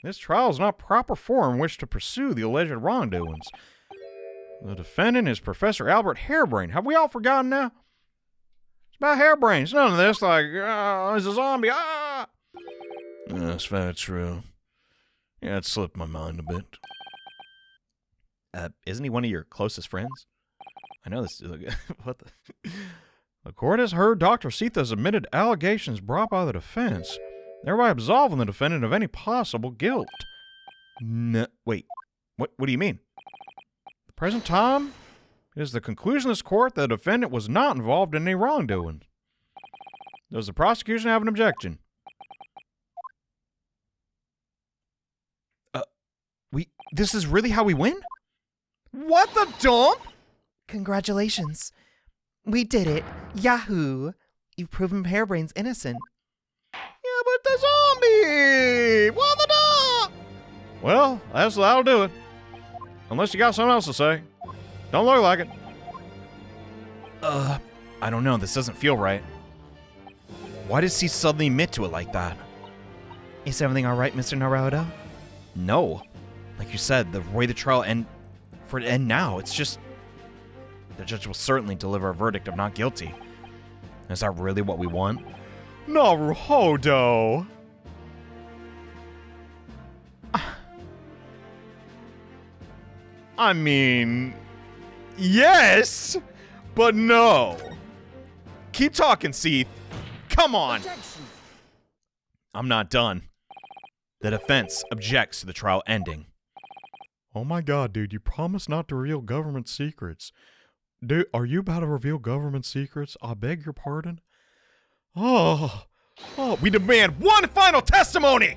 This trial is not proper forum in which to pursue the alleged wrongdoings. The defendant is Professor Albert Harebrain. Have we all forgotten now? It's about Harebrain. It's none of this like, it's a zombie. Ah! That's very true. Yeah, it slipped my mind a bit. Isn't he one of your closest friends? I know this. What the? The court has heard Dr. Seath admitted allegations brought by the defense, thereby absolving the defendant of any possible guilt. No, wait. What do you mean? At the present time, it is the conclusion of this court that the defendant was not involved in any wrongdoing. Does the prosecution have an objection? This is really how we win? What the dump? Congratulations. We did it. Yahoo! You've proven Harebrain's innocent. Yeah, but the zombie! What the dump? Well, that'll do it. Unless you got something else to say. Don't look like it. I don't know. This doesn't feel right. Why does he suddenly admit to it like that? Is everything alright, Mr. Naruto? No. Like you said, the way the trial end now, it's just... The judge will certainly deliver a verdict of not guilty. Is that really what we want? Naruto! I mean... Yes! But no! Keep talking, Seath. Come on! I'm not done. The defense objects to the trial ending. Oh my god, dude, you promised not to reveal government secrets. Dude, are you about to reveal government secrets? I beg your pardon? Oh, We demand one final testimony!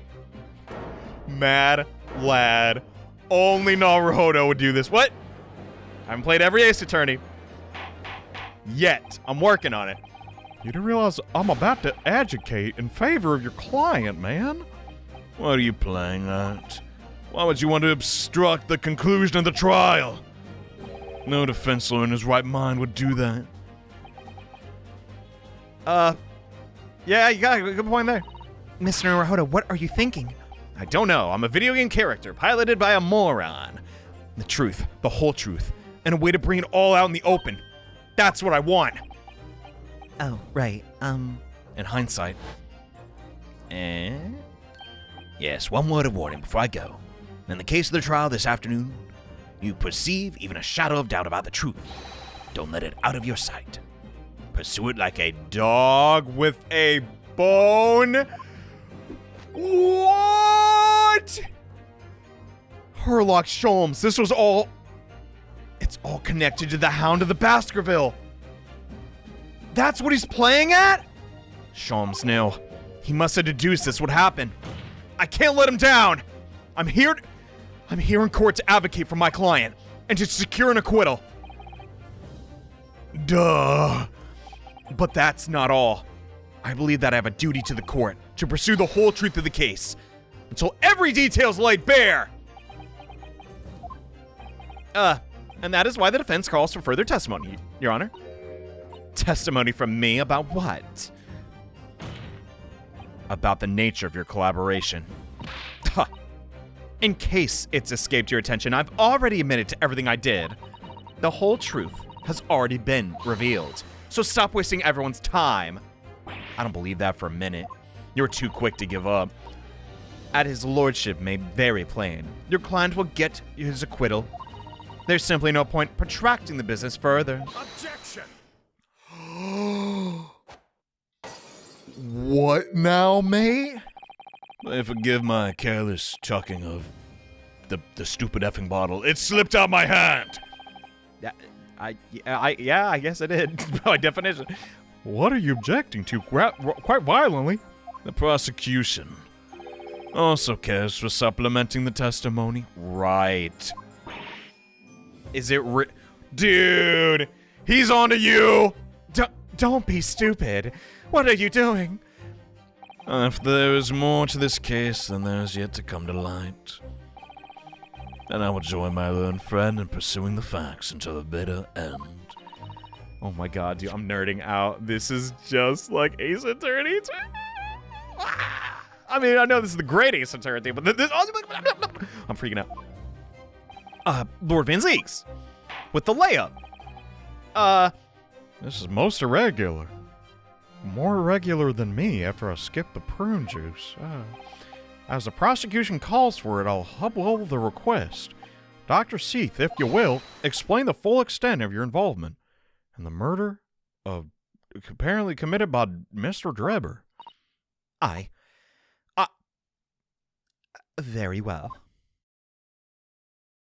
Mad lad. Only Naruto would do this. What? I haven't played every Ace Attorney. Yet. I'm working on it. You do realize I'm about to advocate in favor of your client, man? What are you playing at? Why would you want to obstruct the conclusion of the trial? No defense lawyer in his right mind would do that. Yeah, you got a good point there. Mr. Naruhodo, what are you thinking? I don't know. I'm a video game character piloted by a moron. The truth, the whole truth, and a way to bring it all out in the open. That's what I want. Oh, right. In hindsight. Yes, one word of warning before I go. In the case of the trial this afternoon, you perceive even a shadow of doubt about the truth. Don't let it out of your sight. Pursue it like a dog with a bone. What? Herlock Sholmes, this was all... It's all connected to the Hound of the Baskerville. That's what he's playing at? Sholmes knew. He must have deduced this would happen. I can't let him down. I'm here in court to advocate for my client and to secure an acquittal. Duh. But that's not all. I believe that I have a duty to the court to pursue the whole truth of the case until every detail is laid bare. And that is why the defense calls for further testimony, Your Honor. Testimony from me about what? About the nature of your collaboration. Huh. In case it's escaped your attention, I've already admitted to everything I did. The whole truth has already been revealed. So stop wasting everyone's time. I don't believe that for a minute. You're too quick to give up. As his lordship made very plain, your client will get his acquittal. There's simply no point protracting the business further. Objection! What now, mate? Forgive my careless chucking of the stupid effing bottle. It slipped out my hand. I guess I did, by definition. What are you objecting to quite violently? The prosecution also cares for supplementing the testimony. Right. Is it Dude, he's onto you! Don't be stupid. What are you doing? If there is more to this case than there is yet to come to light, then I will join my learned friend in pursuing the facts until the bitter end. Oh my god, dude, I'm nerding out. This is just like Ace Attorney 2. I mean, I know this is the great Ace Attorney, but this I'm freaking out. Lord Van Zeeks. With the layup. This is most irregular. More irregular than me after I skipped the prune juice. As the prosecution calls for it, I'll uphold the request. Dr. Seath, if you will, explain the full extent of your involvement in the murder of apparently committed by Mr. Drebber. Very well.